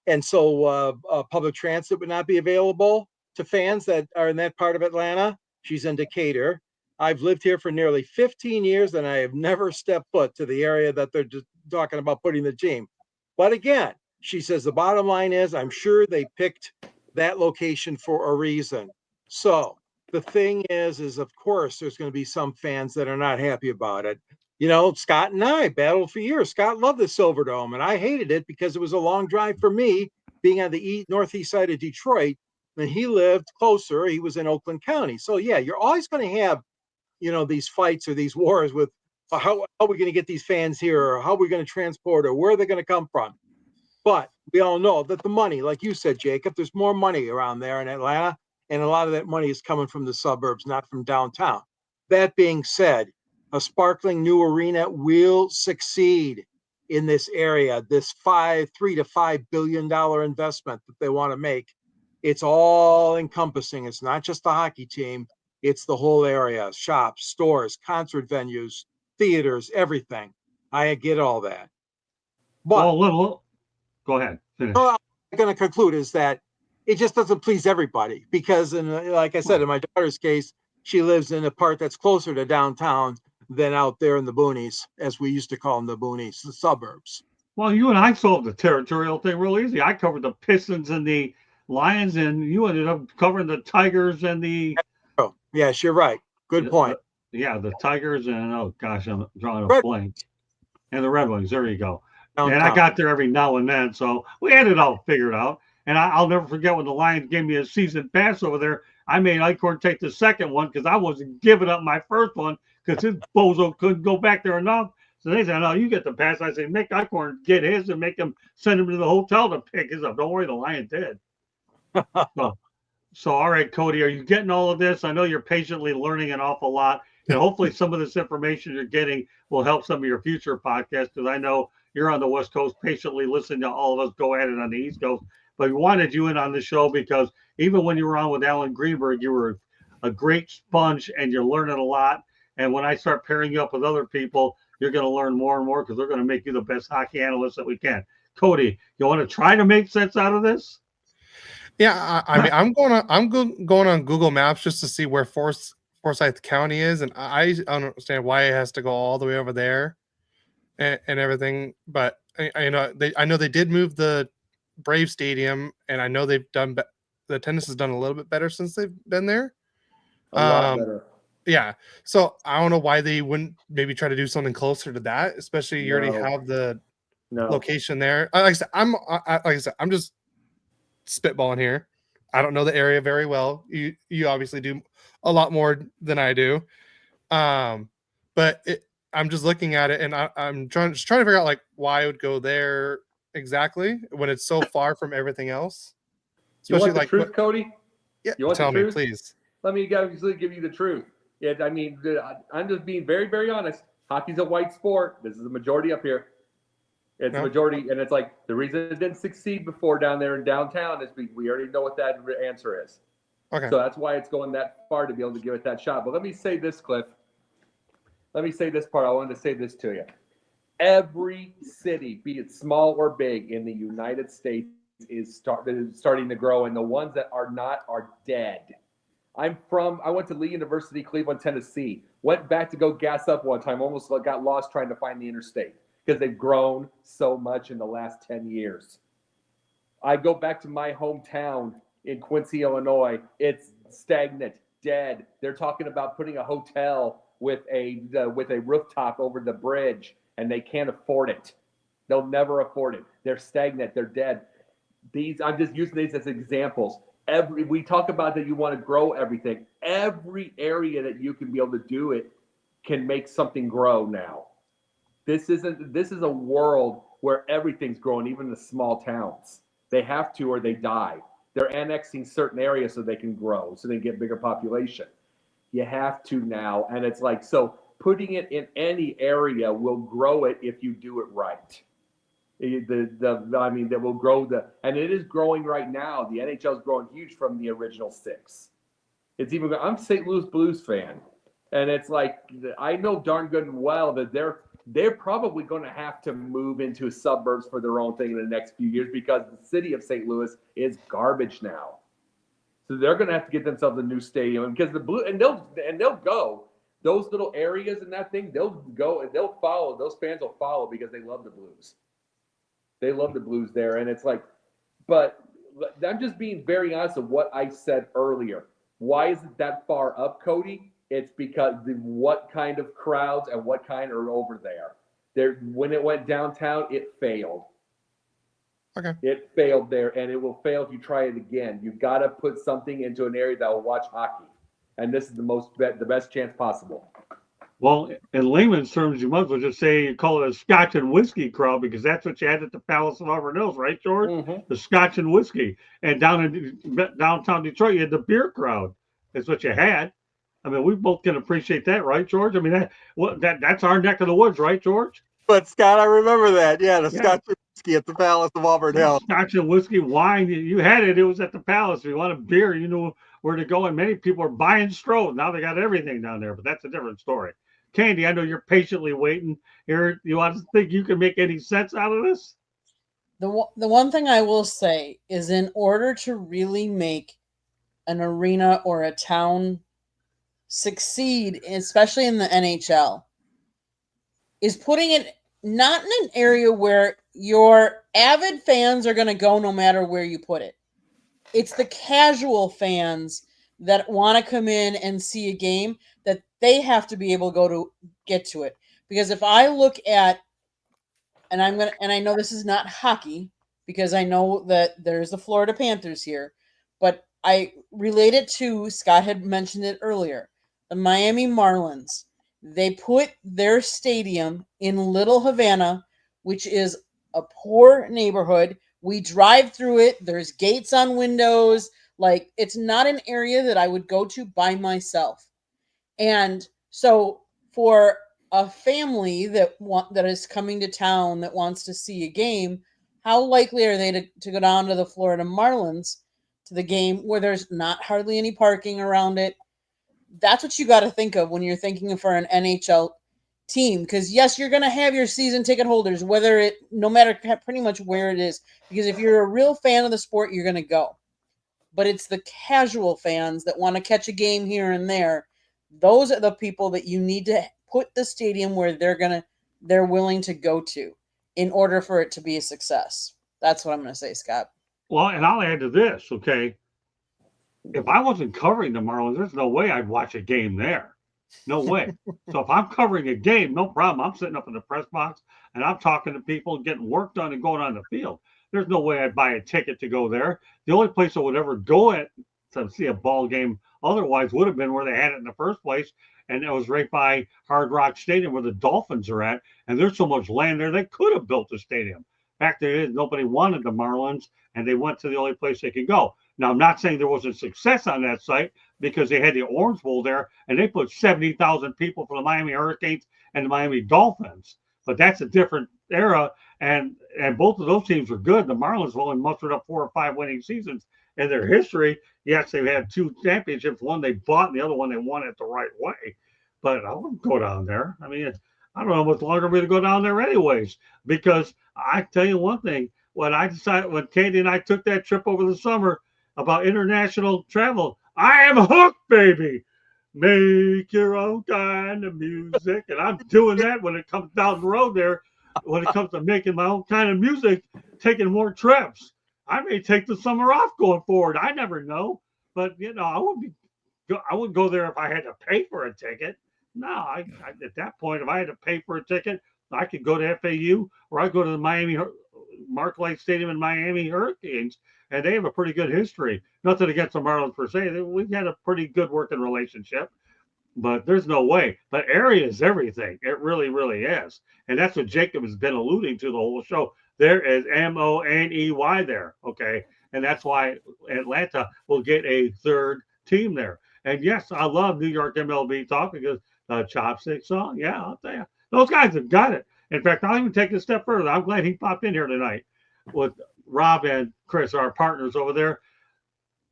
And so public transit would not be available to fans that are in that part of Atlanta. She's in Decatur. I've lived here for nearly 15 years, and I have never stepped foot to the area that they're just talking about putting the team. But again, she says the bottom line is I'm sure they picked that location for a reason. So the thing is of course, there's going to be some fans that are not happy about it. Scott and I battled for years. Scott loved the Silverdome, and I hated it because it was a long drive for me being on the northeast side of Detroit. And he lived closer. He was in Oakland County. So yeah, you're always going to have, these fights or these wars with how are we going to get these fans here, or how are we going to transport, or where are they going to come from? But we all know that the money, like you said, Jacob, there's more money around there in Atlanta, and a lot of that money is coming from the suburbs, not from downtown. That being said, a sparkling new arena will succeed in this area, this $3 to $5 billion investment that they want to make. It's all encompassing. It's not just the hockey team. It's the whole area, shops, stores, concert venues, theaters, everything. I get all that. But go ahead. Finish. What I'm going to conclude is that it just doesn't please everybody because, like I said, in my daughter's case, she lives in a part that's closer to downtown than out there in the boonies, as we used to call them, the boonies, the suburbs. Well, you and I solved the territorial thing real easy. I covered the Pistons and the Lions, and you ended up covering the Tigers and the... Oh, yes, you're right. Good point. The Tigers and, oh gosh, I'm drawing a blank. And the Red Wings, there you go. Downtown. And I got there every now and then, so we had it all figured out. And I'll never forget when the Lions gave me a season pass over there. I made Eichhorn take the second one because I wasn't giving up my first one because his bozo couldn't go back there enough. So they said, no, you get the pass. I said, make Eichhorn get his and make him send him to the hotel to pick his up. Don't worry, the Lions did. So, all right, Cody, are you getting all of this? I know you're patiently learning an awful lot. And hopefully some of this information you're getting will help some of your future podcasts, because I know you're on the West Coast patiently listening to all of us go at it on the East Coast. But we wanted you in on the show because even when you were on with Alan Greenberg, you were a great sponge and you're learning a lot. And when I start pairing you up with other people, you're going to learn more and more because they're going to make you the best hockey analyst that we can. Cody, you want to try to make sense out of this? Yeah, I mean, I'm going on Google Maps just to see where Forest Forsyth County is, and I don't understand why it has to go all the way over there and everything. But I know they did move the Brave Stadium, and I know they've done the tennis has done a little bit better since they've been there. A lot better. Yeah. So I don't know why they wouldn't maybe try to do something closer to that, especially you already have the location there. Like I said, I'm just spitballing here. I don't know the area very well. You obviously do a lot more than I do. But I'm just looking at it, and I'm trying to figure out like why I would go there exactly when it's so far from everything else. Especially you want the truth, Cody? Yeah, you want tell the truth? Me, please. Let me give you the truth. Yeah, I mean, I'm just being very, very honest. Hockey's a white sport. This is the majority up here. It's a majority, and it's like the reason it didn't succeed before down there in downtown is we already know what that answer is. Okay. So that's why it's going that far to be able to give it that shot. But let me say this, Cliff. Let me say this part. I wanted to say this to you. Every city, be it small or big, in the United States is starting to grow, and the ones that are not are dead. I went to Lee University, Cleveland, Tennessee. Went back to go gas up one time. Almost got lost trying to find the interstate because they've grown so much in the last 10 years. I go back to my hometown in Quincy, Illinois. It's stagnant, dead. They're talking about putting a hotel with a rooftop over the bridge, and they can't afford it. They'll never afford it. They're stagnant. They're dead. I'm just using these as examples. We talk about that you want to grow everything. Every area that you can be able to do it can make something grow now. This is a world where everything's growing, even the small towns. They have to or they die. They're annexing certain areas so they can grow, so they get bigger population. You have to now, and it's like, so putting it in any area will grow it if you do it right. That will grow and it is growing right now. The NHL is growing huge from the original 6. It's even, I'm a St. Louis Blues fan, and it's like, I know darn good and well that they're probably going to have to move into suburbs for their own thing in the next few years because the city of St. Louis is garbage now. So they're going to have to get themselves a new stadium because the Blue and they'll go those little areas and that thing. They'll go and they'll follow. Those fans will follow because they love the Blues. They love the Blues there, and it's like, but I'm just being very honest of what I said earlier. Why is it that far up, Cody? It's because what kind of crowds and what kind are over there. When it went downtown, it failed. Okay. It failed there, and it will fail if you try it again. You've got to put something into an area that will watch hockey, and this is the best chance possible. Well, in layman's terms, you might as well just say you call it a Scotch and whiskey crowd because that's what you had at the Palace of Auburn Hills, right, George? Mm-hmm. The Scotch and whiskey. And down in downtown Detroit, you had the beer crowd. That's what you had. I mean, we both can appreciate that, right, George? I mean, that's our neck of the woods, right, George? But Scott, I remember that. Yeah, the Scotch and whiskey at the Palace of Auburn Hills. Scotch and whiskey, wine. You had it. It was at the Palace. If you wanted beer, you knew where to go. And many people are buying Stroh. Now they got everything down there, but that's a different story. Candy, I know you're patiently waiting here. You want to think you can make any sense out of this? The one thing I will say is in order to really make an arena or a town succeed, especially in the NHL, is putting it not in an area where your avid fans are going to go no matter where you put it. It's the casual fans that want to come in and see a game that they have to be able to get to it. Because if I look at, and I know this is not hockey because I know that there's the Florida Panthers here, but I relate it to, Scott had mentioned it earlier, the Miami Marlins. They put their stadium in Little Havana, which is a poor neighborhood. We drive through it. There's gates on windows. Like, it's not an area that I would go to by myself. And so for a family that is coming to town that wants to see a game, how likely are they to go down to the Florida Marlins to the game where there's not hardly any parking around it? That's what you got to think of when you're thinking for an NHL team. Because yes, you're going to have your season ticket holders, no matter pretty much where it is. Because if you're a real fan of the sport, you're going to go. But it's the casual fans that want to catch a game here and there Those are the people that you need to put the stadium where they're willing to go to in order for it to be a success. That's what I'm going to say, Scott. Well, and I'll add to this, okay? If I wasn't covering the Marlins, there's no way I'd watch a game there. No way. So if I'm covering a game, no problem. I'm sitting up in the press box and I'm talking to people, getting work done and going on the field. There's no way I'd buy a ticket to go there. The only place I would ever go at to see a ball game otherwise would have been where they had it in the first place. And it was right by Hard Rock Stadium where the Dolphins are at. And there's so much land there, they could have built a stadium. Fact there is, nobody wanted the Marlins, and they went to the only place they could go. Now, I'm not saying there wasn't success on that site because they had the Orange Bowl there, and they put 70,000 people for the Miami Hurricanes and the Miami Dolphins. But that's a different era, and both of those teams were good. The Marlins only mustered up 4 or 5 winning seasons in their history. Yes, they've had 2 championships. One they bought, and the other one they won it the right way. But I wouldn't go down there. I mean, I don't know how much longer we're going to go down there anyways, because I tell you one thing, when Katie and I took that trip over the summer about international travel, I am hooked, baby. Make your own kind of music. And I'm doing that when it comes down the road there, when it comes to making my own kind of music, taking more trips. I may take the summer off going forward. I never know. But, I wouldn't go there if I had to pay for a ticket. No, at that point, if I had to pay for a ticket, I could go to FAU or I go to the Miami Mark Light Stadium in Miami Hurricanes, and they have a pretty good history. Nothing against the Marlins per se. We've had a pretty good working relationship, but there's no way. But area is everything. It really, really is. And that's what Jacob has been alluding to the whole show. There is MONEY there, okay? And that's why Atlanta will get a third team there. And yes, I love New York MLB talk because Chopstick song. Yeah, I'll tell you. Those guys have got it. In fact, I'll even take it a step further. I'm glad he popped in here tonight with Rob and Chris, our partners over there.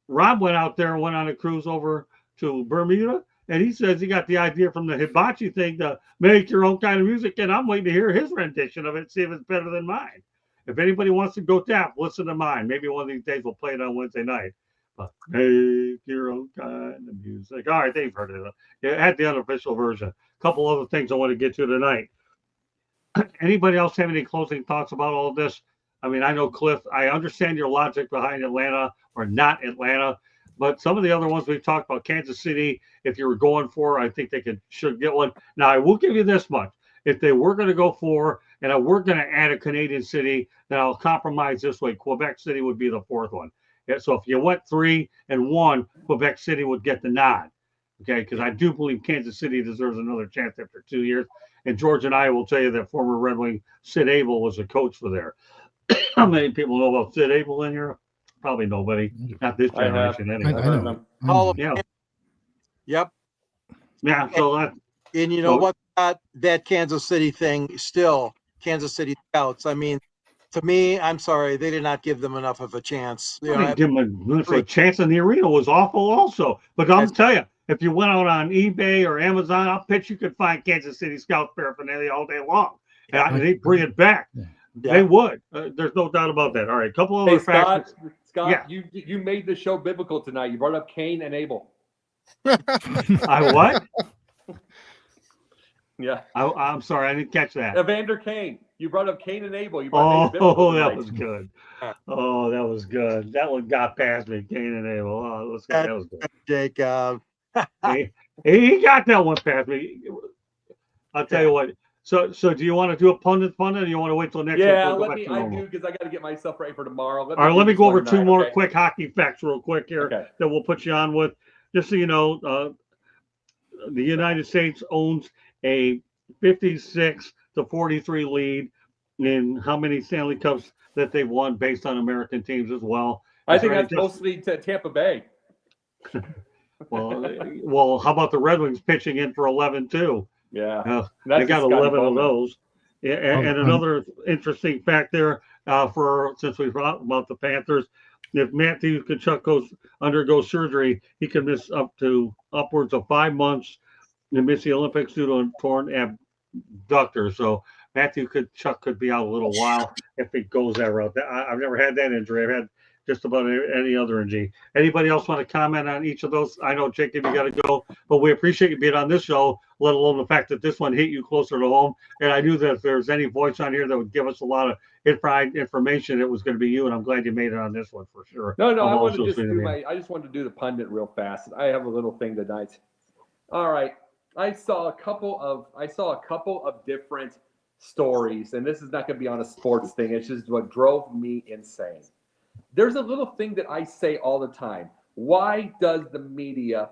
Rob went out there and went on a cruise over to Bermuda, and he says he got the idea from the hibachi thing to make your own kind of music, and I'm waiting to hear his rendition of it, see if it's better than mine. If anybody wants to go tap, listen to mine. Maybe one of these days we'll play it on Wednesday night. But make your own kind of music. All right, they've heard it. It had the unofficial version. A couple other things I want to get to tonight. Anybody else have any closing thoughts about all of this? I mean, I know, Cliff, I understand your logic behind Atlanta or not Atlanta, but some of the other ones we've talked about, Kansas City, if you were going for, I think they should get one. Now, I will give you this much. If they were going to go for, and I were going to add a Canadian city, then I'll compromise this way. Quebec City would be the 4th one. Yeah, so if you went 3 and 1, Quebec City would get the nod. Okay, because I do believe Kansas City deserves another chance after 2 years. And George and I will tell you that former Red Wing Sid Abel was a coach for there. How many people know about Sid Abel in here? Probably nobody. Not this generation anyway. I know. Yeah. Yep. Yeah. So that. And you know what? That Kansas City thing, still Kansas City Scouts. I mean, to me, I'm sorry, they did not give them enough of a chance. They didn't give them a chance in the arena. Was awful also. But I'm tell you, if you went out on eBay or Amazon, I'll bet you could find Kansas City Scouts paraphernalia all day long. And they'd bring it back. Yeah. They would. There's no doubt about that. All right, a couple other facts. Scott, yeah. you made the show biblical tonight. You brought up Cain and Abel. I what? Yeah. I'm sorry, I didn't catch that. Evander Kane. You brought up Cain and Abel. You brought that was good. Oh, that was good. That one got past me, Cain and Abel. Oh, that was good. Jake, he got that one past me. I'll tell you what. So do you want to do a pundit, or do you want to wait till next week? Yeah, I do, because I got to get myself ready for tomorrow. All right, let me go over 2 more quick hockey facts real quick here that we'll put you on with. Just so you know, the United States owns a 56-43 lead in how many Stanley Cups that they've won based on American teams as well. I think that's mostly to Tampa Bay. Well, how about the Red Wings pitching in for 11 too? Yeah, they got 11 of those. Yeah, and another interesting fact there, since we talked about the Panthers, if Matthew Tkachuk undergoes surgery, he can miss upwards of 5 months and miss the Olympics due to a torn abductor. So Matthew Tkachuk could be out a little while if it goes that route. I've never had that injury. I've had just about any other NG. Anybody else want to comment on each of those? I know, Jacob, you got to go, but we appreciate you being on this show, let alone the fact that this one hit you closer to home. And I knew that if there's any voice on here that would give us a lot of information, it was going to be you. And I'm glad you made it on this one for sure. No, I just wanted to do the pundit real fast. I have a little thing tonight. All right. I saw a couple of different stories, and this is not going to be on a sports thing. It's just what drove me insane. There's a little thing that I say all the time. Why does the media,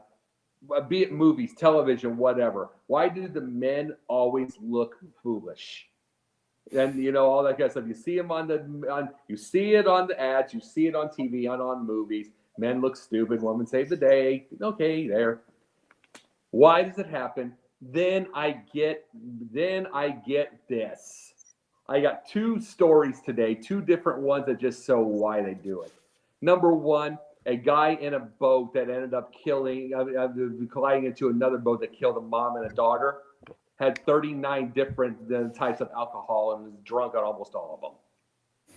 be it movies, television, whatever, why do the men always look foolish? And all that kind of stuff. You see them you see it on the ads, you see it on TV, on movies. Men look stupid, women save the day. Okay, there. Why does it happen? Then I get this. I got two stories today, two different ones that just show why they do it. Number one, a guy in a boat that ended up colliding into another boat that killed a mom and a daughter, had 39 different types of alcohol and was drunk on almost all of them.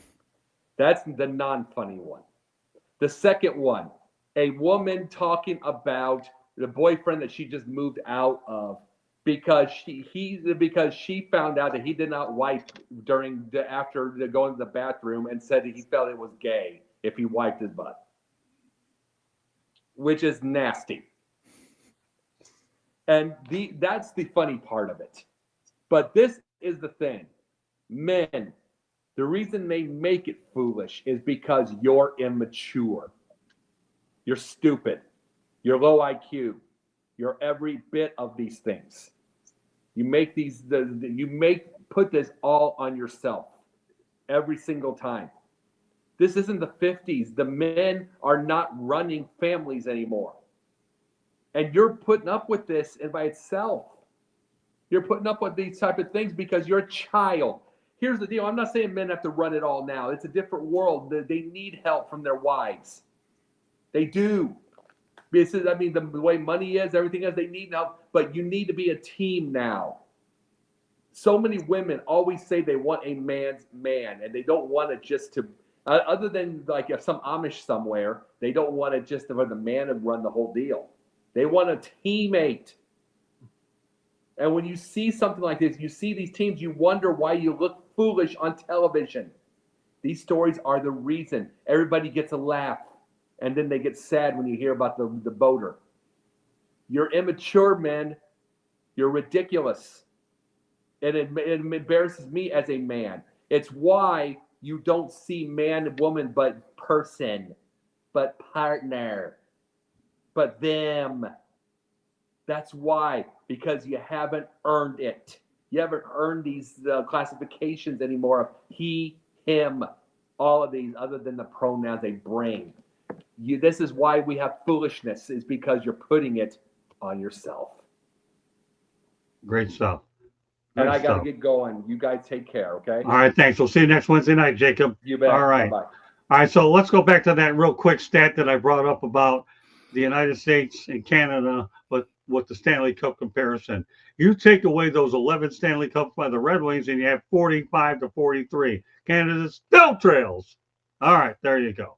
That's the non-funny one. The second one, a woman talking about the boyfriend that she just moved out of because she found out that he did not wipe after going to the bathroom, and said that he felt it was gay if he wiped his butt, which is nasty. And that's the funny part of it. But this is the thing. Men, the reason they make it foolish is because you're immature. You're stupid. You're low IQ. You're every bit of these things. You put this all on yourself every single time. This isn't the 50s. The men are not running families anymore. And you're putting up with this by itself. You're putting up with these type of things because you're a child. Here's the deal. I'm not saying men have to run it all now. It's a different world. They need help from their wives. They do. The way money is, everything else, they need help. But you need to be a team now. So many women always say they want a man's man, and they don't want it just to, other than like if some Amish somewhere, they don't want it just for the man to run the whole deal. They want a teammate. And when you see something like this, you see these teams, you wonder why you look foolish on television. These stories are the reason. Everybody gets a laugh, and then they get sad when you hear about the boater. You're immature, men. You're ridiculous. And it embarrasses me as a man. It's why you don't see man and woman but person, but partner, but them. That's why, because you haven't earned it. You haven't earned these classifications anymore of he, him, all of these other than the pronouns they bring. This is why we have foolishness, is because you're putting it on yourself. Great stuff. And I got to get going. You guys take care, okay? All right, thanks. We'll see you next Wednesday night, Jacob. You bet. All right. Bye-bye. All right, so let's go back to that real quick stat that I brought up about the United States and Canada, but with the Stanley Cup comparison. You take away those 11 Stanley Cups by the Red Wings, and you have 45-43. Canada still trails. All right, there you go.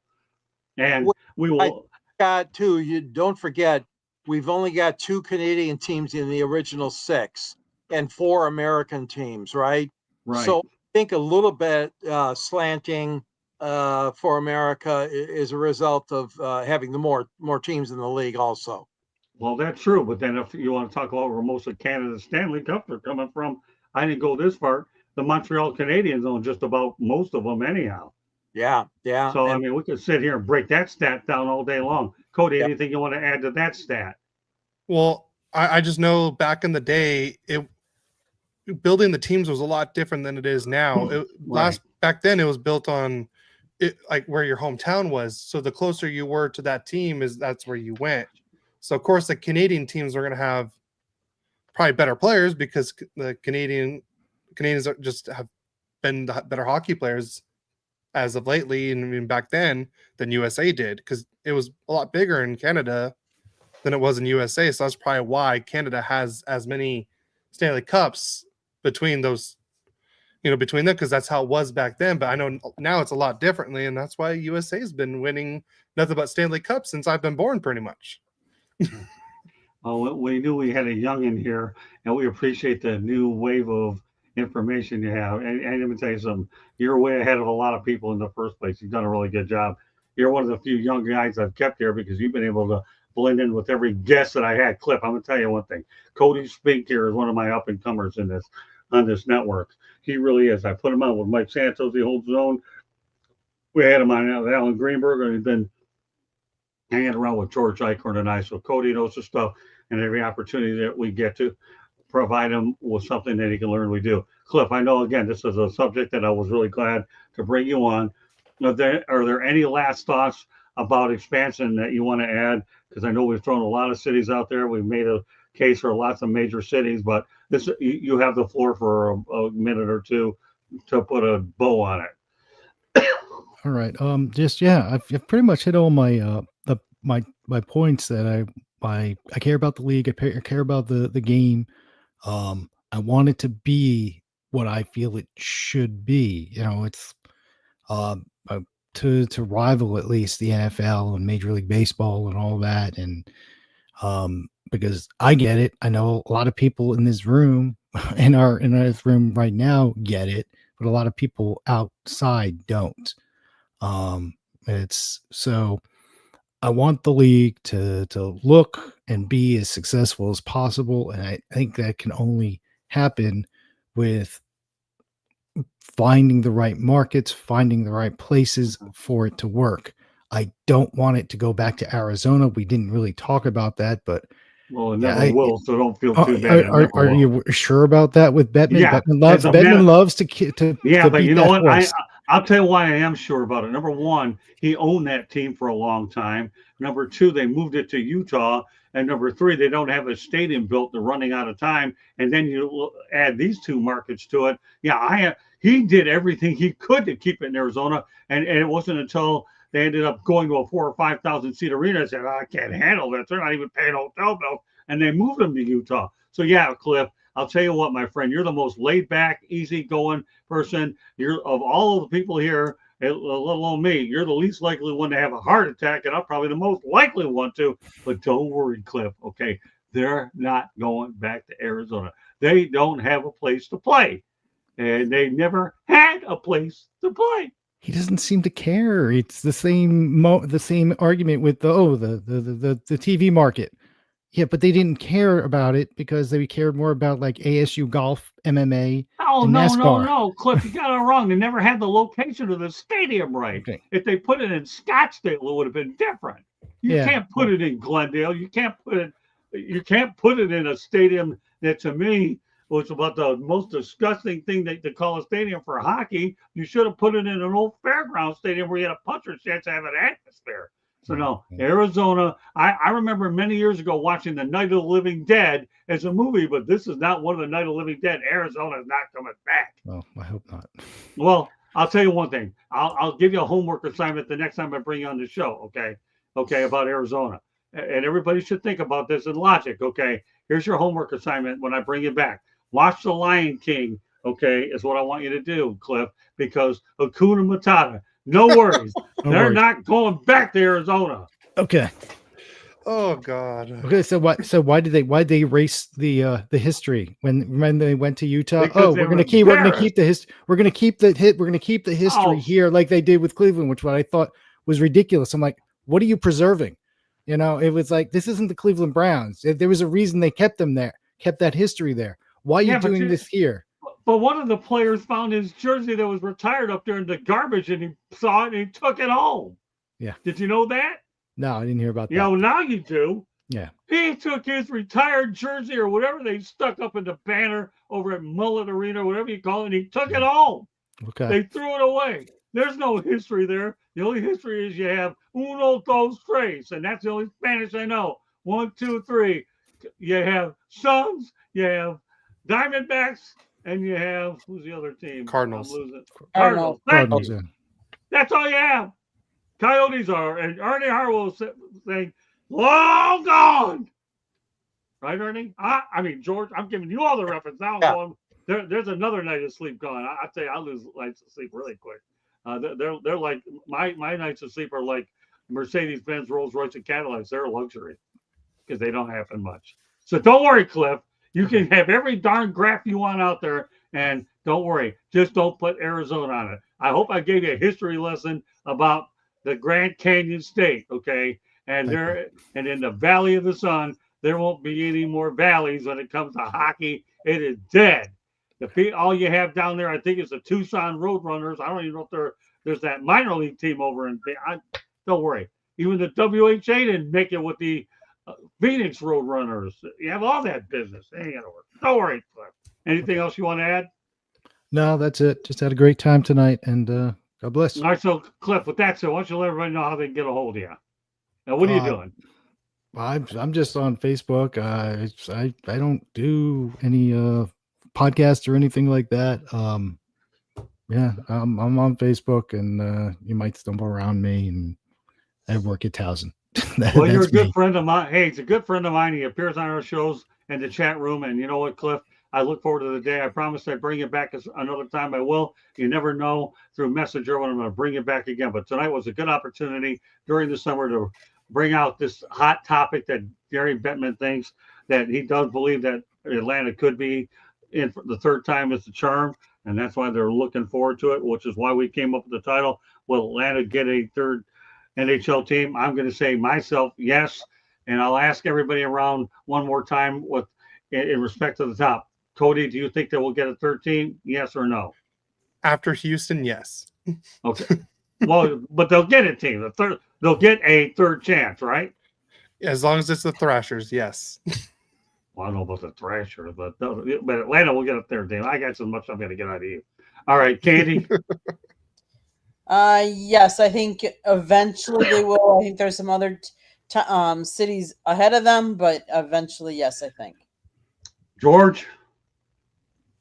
And we will. You don't forget, we've only got 2 Canadian teams in the original 6 and 4 American teams, right? Right. So I think a little bit slanting for America is a result of having the more teams in the league also. Well, that's true. But then if you want to talk about where most of Canada's Stanley Cups are coming from, I didn't go this far. The Montreal Canadiens own just about most of them anyhow. Yeah. So, I mean, we could sit here and break that stat down all day long. Cody, anything you want to add to that stat? Well, I just know back in the day, building the teams was a lot different than it is now. Back then, it was built on like where your hometown was. So the closer you were to that team, that's where you went. So of course, the Canadian teams are going to have probably better players because the Canadians have been the better hockey players as of lately, and I mean back then than USA did, because it was a lot bigger in Canada than it was in USA. So that's probably why Canada has as many Stanley Cups between those between them, because that's how it was back then. But I know now it's a lot differently, and that's why USA has been winning nothing but Stanley Cup since I've been born, pretty much. Well, we knew we had a young in here, and we appreciate the new wave of information you have. And let me tell you something, you're way ahead of a lot of people in the first place. You've done a really good job. You're one of the few young guys I've kept here because you've been able to blend in with every guest that I had. Cliff, I'm going to tell you one thing. Cody Spink here is one of my up and comers on this network. He really is. I put him on with Mike Santos. He holds his own. We had him on with Alan Greenberg, and he's been hanging around with George Eichhorn and I. So Cody knows the stuff, and every opportunity that we get to provide him with something that he can learn, we do. Cliff, I know, again, this is a subject that I was really glad to bring you on. Are there any last thoughts about expansion that you want to add? Because I know we've thrown a lot of cities out there. We've made a case for lots of major cities, but you have the floor for a minute or two to put a bow on it. All right. I've pretty much hit all my my points that I care about the league. I care about the game. I want it to be what I feel it should be. It's to rival at least the NFL and Major League Baseball and all that. And because I get it, I know a lot of people in this room, in our room right now, get it, but a lot of people outside don't. It's so I want the league to look and be as successful as possible, and I think that can only happen with finding the right markets, finding the right places for it to work. I don't want it to go back to Arizona. We didn't really talk about that, but well, it never will, so don't feel too bad. Are you sure about that with Bettman? Yeah, Bettman loves to yeah, but you know what? Horse. I'll tell you why I am sure about it. Number one, he owned that team for a long time. Number two, they moved it to Utah. And number three, they don't have a stadium built. They're running out of time. And then you add these two markets to it. Yeah, he did everything he could to keep it in Arizona. And it wasn't until they ended up going to a 4,000 or 5,000 seat arena and said, I can't handle that. They're not even paying hotel bills. And they moved them to Utah. So, yeah, Cliff, I'll tell you what, my friend, you're the most laid back, easygoing person. You're of all of the people here, let alone me, you're the least likely one to have a heart attack, and I'm probably the most likely one to. But don't worry, Cliff, okay? They're not going back to Arizona. They don't have a place to play, and they never had a place to play. He doesn't seem to care. It's the same argument with the TV market. Yeah, but they didn't care about it because they cared more about like ASU golf, MMA. Oh, and NASCAR. No, Cliff, you got it wrong. They never had the location of the stadium right. Okay. If they put it in Scottsdale, it would have been different. You can't put it in Glendale. You can't put it in a stadium that, to me, was about the most disgusting thing to call a stadium for hockey. You should have put it in an old fairground stadium where you had a puncher's chance to have an atmosphere. So no, Arizona, I remember many years ago watching The Night of the Living Dead as a movie, but this is not one of the Night of the Living Dead. Arizona is not coming back. Well, I hope not. Well, I'll tell you one thing. I'll give you a homework assignment the next time I bring you on the show, okay, about Arizona. And everybody should think about this in logic, okay? Here's your homework assignment when I bring you back. Watch The Lion King, okay, is what I want you to do, Cliff, because Hakuna Matata. No worries. They're not going back to Arizona. Okay. Oh God. Okay. So why did they erase the history when they went to Utah? Because we're gonna keep the history here like they did with Cleveland, which what I thought was ridiculous. I'm like, what are you preserving? It was like, this isn't the Cleveland Browns. There was a reason they kept them there, kept that history there. Why are you doing this here? But one of the players found his jersey that was retired up there in the garbage, and he saw it and he took it home. Yeah. Did you know that? No, I didn't hear about that. Yeah, well, now you do. Yeah. He took his retired jersey or whatever they stuck up in the banner over at Mullet Arena, whatever you call it, and he took it home. Okay. They threw it away. There's no history there. The only history is you have uno, dos, tres, and that's the only Spanish I know. 1, 2, 3. You have Suns, you have Diamondbacks, and you have, who's the other team? Cardinals. Cardinals. Cardinals, yeah. That's all you have. Coyotes are, and Ernie Harwell saying, long gone. Right, Ernie? I mean, George, I'm giving you all the reference now. I'm going there's another night of sleep gone. I tell you, I lose nights of sleep really quick. They're like my nights of sleep are like Mercedes Benz, Rolls Royce, and Cadillacs. They're a luxury because they don't happen much. So don't worry, Cliff. You can have every darn graph you want out there, and don't worry. Just don't put Arizona on it. I hope I gave you a history lesson about the Grand Canyon State, okay? And and in the Valley of the Sun, there won't be any more valleys when it comes to hockey. It is dead. All you have down there, I think, is the Tucson Roadrunners. I don't even know if there's that minor league team over in. Don't worry. Even the WHA didn't make it with the Phoenix Roadrunners. You have all that business. It ain't gonna work. Don't worry, Cliff. Anything else you want to add? No, that's it. Just had a great time tonight, and God bless. All right, so Cliff, with that said, why don't you let everybody know how they can get a hold of you? Now, what are you doing? I'm just on Facebook. I don't do any podcasts or anything like that. Yeah, I'm on Facebook, and you might stumble around me, and I work at Towson. Well, you're a good friend of mine. Hey, it's a good friend of mine. He appears on our shows in the chat room. And you know what, Cliff? I look forward to the day. I promise I'd bring it back another time. I will. You never know through Messenger when I'm going to bring it back again. But tonight was a good opportunity during the summer to bring out this hot topic that Gary Bettman thinks that he does believe that Atlanta could be in for the third time as the charm. And that's why they're looking forward to it, which is why we came up with the title. Will Atlanta get a third NHL team? I'm going to say myself, yes. And I'll ask everybody around one more time in respect to the top. Cody, do you think that we'll get a third team? Yes or no? After Houston, yes. Okay. Well, but they'll get a team. They'll get a third chance, right? As long as it's the Thrashers, yes. Well, I don't know about the Thrashers, but Atlanta will get a third team. I got so much I'm going to get out of you. All right, Candy. Yes, I think eventually they will. I think there's some other cities ahead of them, but eventually, yes, I think. George?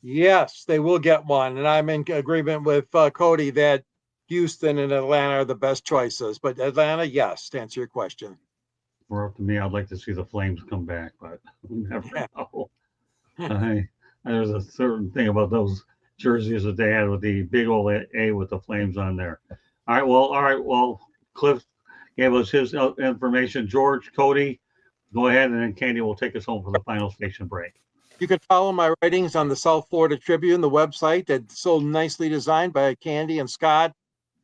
Yes, they will get one. And I'm in agreement with Cody that Houston and Atlanta are the best choices. But Atlanta, yes, to answer your question. For up to me, I'd like to see the Flames come back, but we never know. There's a certain thing about those jerseys that they had with the big old A with the Flames on there. All right. Well, Cliff gave us his information. George, Cody, go ahead, and then Candy will take us home for the final station break. You can follow my writings on the South Florida Tribune, the website that's so nicely designed by Candy and Scott.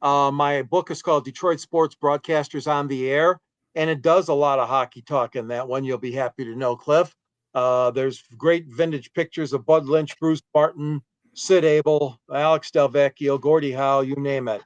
My book is called Detroit Sports Broadcasters on the Air, and it does a lot of hockey talk in that one. You'll be happy to know, Cliff. There's great vintage pictures of Bud Lynch, Bruce Barton, Sid Abel, Alex Delvecchio, Gordie Howe, you name it.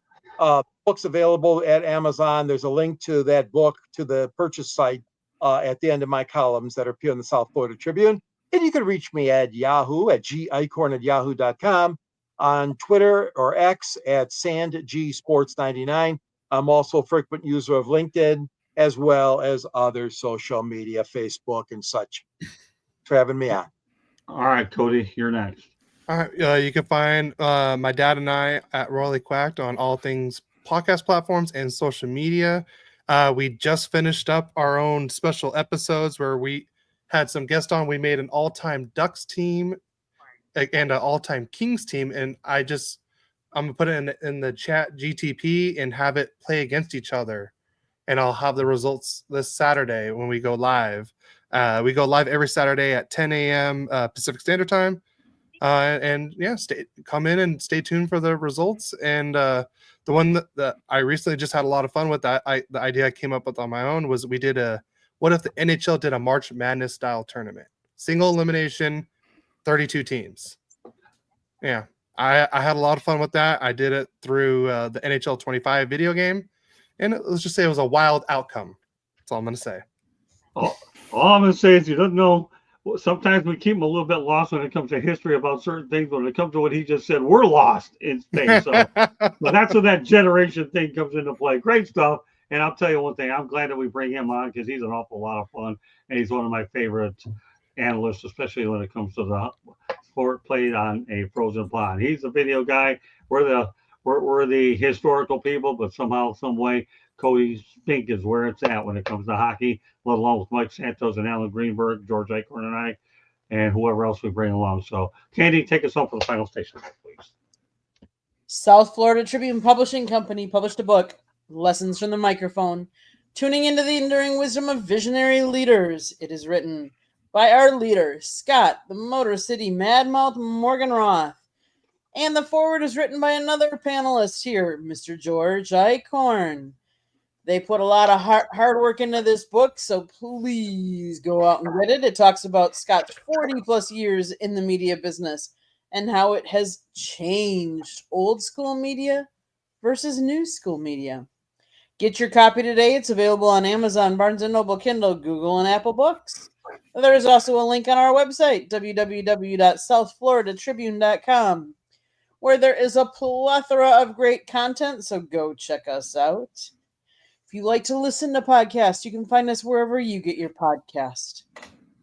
Book's available at Amazon. There's a link to that book to the purchase site at the end of my columns that appear in the South Florida Tribune. And you can reach me at Yahoo at gicorn@yahoo.com, on Twitter or X at SandGSports99. I'm also a frequent user of LinkedIn as well as other social media, Facebook and such. For having me on. All right, Cody, you're next. All right, you can find my dad and I at Royally Quacked on all things podcast platforms and social media. We just finished up our own special episodes where we had some guests on. We made an all-time Ducks team and an all-time Kings team, and I'm gonna put it in the chat GTP and have it play against each other. And I'll have the results this Saturday when we go live. We go live every Saturday at 10 a.m. Pacific Standard Time. And yeah, come in and stay tuned for the results. And the one that I recently just had a lot of fun with, the idea I came up with on my own was we did what if the NHL did a March Madness style tournament? Single elimination, 32 teams. Yeah, I had a lot of fun with that. I did it through the NHL 25 video game. And let's just say it was a wild outcome. That's all I'm going to say. All I'm going to say is you don't know. Sometimes we keep them a little bit lost when it comes to history about certain things. When it comes to what he just said, we're lost in things. So, but that's where that generation thing comes into play. Great stuff. And I'll tell you one thing. I'm glad that we bring him on because he's an awful lot of fun. And he's one of my favorite analysts, especially when it comes to the sport played on a frozen pond. He's a video guy. We're the historical people, but somehow, some way, Cody Spink is where it's at when it comes to hockey, let alone with Mike Santos and Alan Greenberg, George Eichhorn and I. and whoever else we bring along. So, Candy, take us home for the final station, please. South Florida Tribune Publishing Company published a book, Lessons from the Microphone, tuning into the enduring wisdom of visionary leaders. It is written by our leader, Scott, the Motor City Madmouth Morgan Roth. And the foreword is written by another panelist here, Mr. George Icorn. They put a lot of hard work into this book, so please go out and get it. It talks about Scott's 40 plus years in the media business and how it has changed old school media versus new school media. Get your copy today. It's available on Amazon, Barnes & Noble, Kindle, Google, and Apple Books. There is also a link on our website, www.southfloridatribune.com, where there is a plethora of great content, so go check us out. If you like to listen to podcasts, you can find us wherever you get your podcast.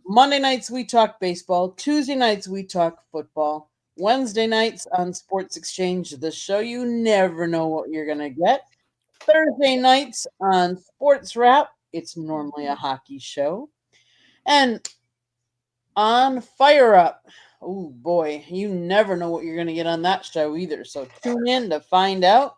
Monday nights, we talk baseball. Tuesday nights, we talk football. Wednesday nights on Sports Exchange, the show you never know what you're going to get. Thursday nights on Sports Wrap, it's normally a hockey show. And on Fire Up, oh boy, you never know what you're going to get on that show either. So tune in to find out.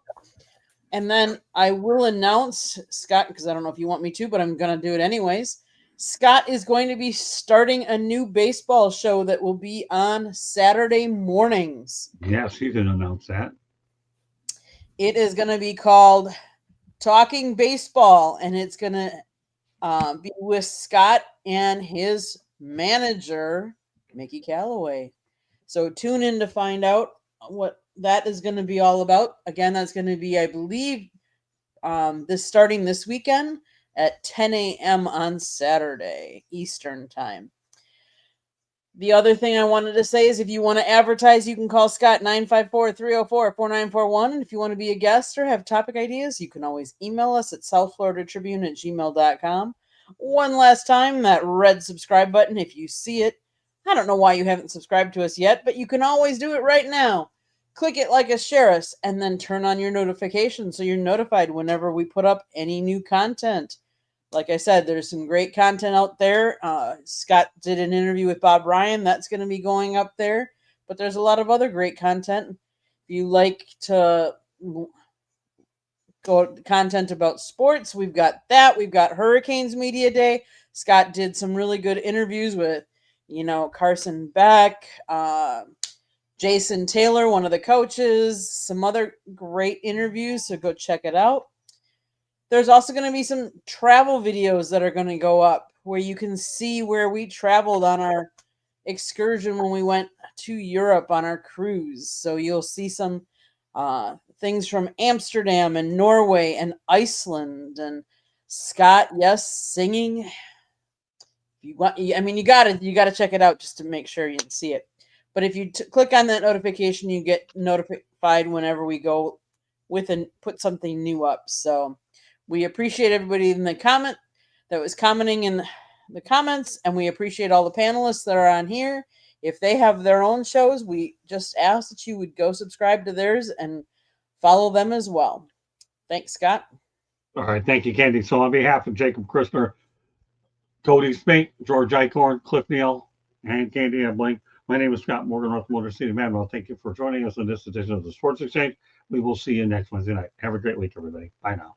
And then I will announce, Scott, because I don't know if you want me to, but I'm going to do it anyways. Scott is going to be starting a new baseball show that will be on Saturday mornings. Yes, he did announce that. It is going to be called Talking Baseball, and it's going to be with Scott and his manager, Mickey Callaway. So tune in to find out what that is going to be all about. Again, that's going to be, I believe, starting this weekend at 10 a.m. on Saturday, Eastern time. The other thing I wanted to say is if you want to advertise, you can call Scott 954-304-4941. And if you want to be a guest or have topic ideas, you can always email us at southfloridatribune@gmail.com. One last time, that red subscribe button, if you see it. I don't know why you haven't subscribed to us yet, but you can always do it right now. Click it like a share us, and then turn on your notifications so you're notified whenever we put up any new content. Like I said, there's some great content out there. Scott did an interview with Bob Ryan. That's going to be going up there. But there's a lot of other great content. If you like to go content about sports, we've got that. We've got Hurricanes Media Day. Scott did some really good interviews with, Carson Beck, Jason Taylor, one of the coaches, some other great interviews. So go check it out. There's also going to be some travel videos that are going to go up where you can see where we traveled on our excursion when we went to Europe on our cruise. So you'll see some things from Amsterdam and Norway and Iceland and Scott, yes, singing. You got to check it out just to make sure you can see it. But if you click on that notification, you get notified whenever we go with and put something new up. So we appreciate everybody in the comment that was commenting in the comments, and we appreciate all the panelists that are on here. If they have their own shows, we just ask that you would go subscribe to theirs and follow them as well. Thanks, Scott. All right, thank you, Candy. So on behalf of Jacob Christner, Cody Spink, George Icorn, Cliff Neal, and Candy Blink, my name is Scott Morgan, North Motor City Manuel. Thank you for joining us on this edition of the Sports Exchange. We will see you next Wednesday night. Have a great week, everybody. Bye now.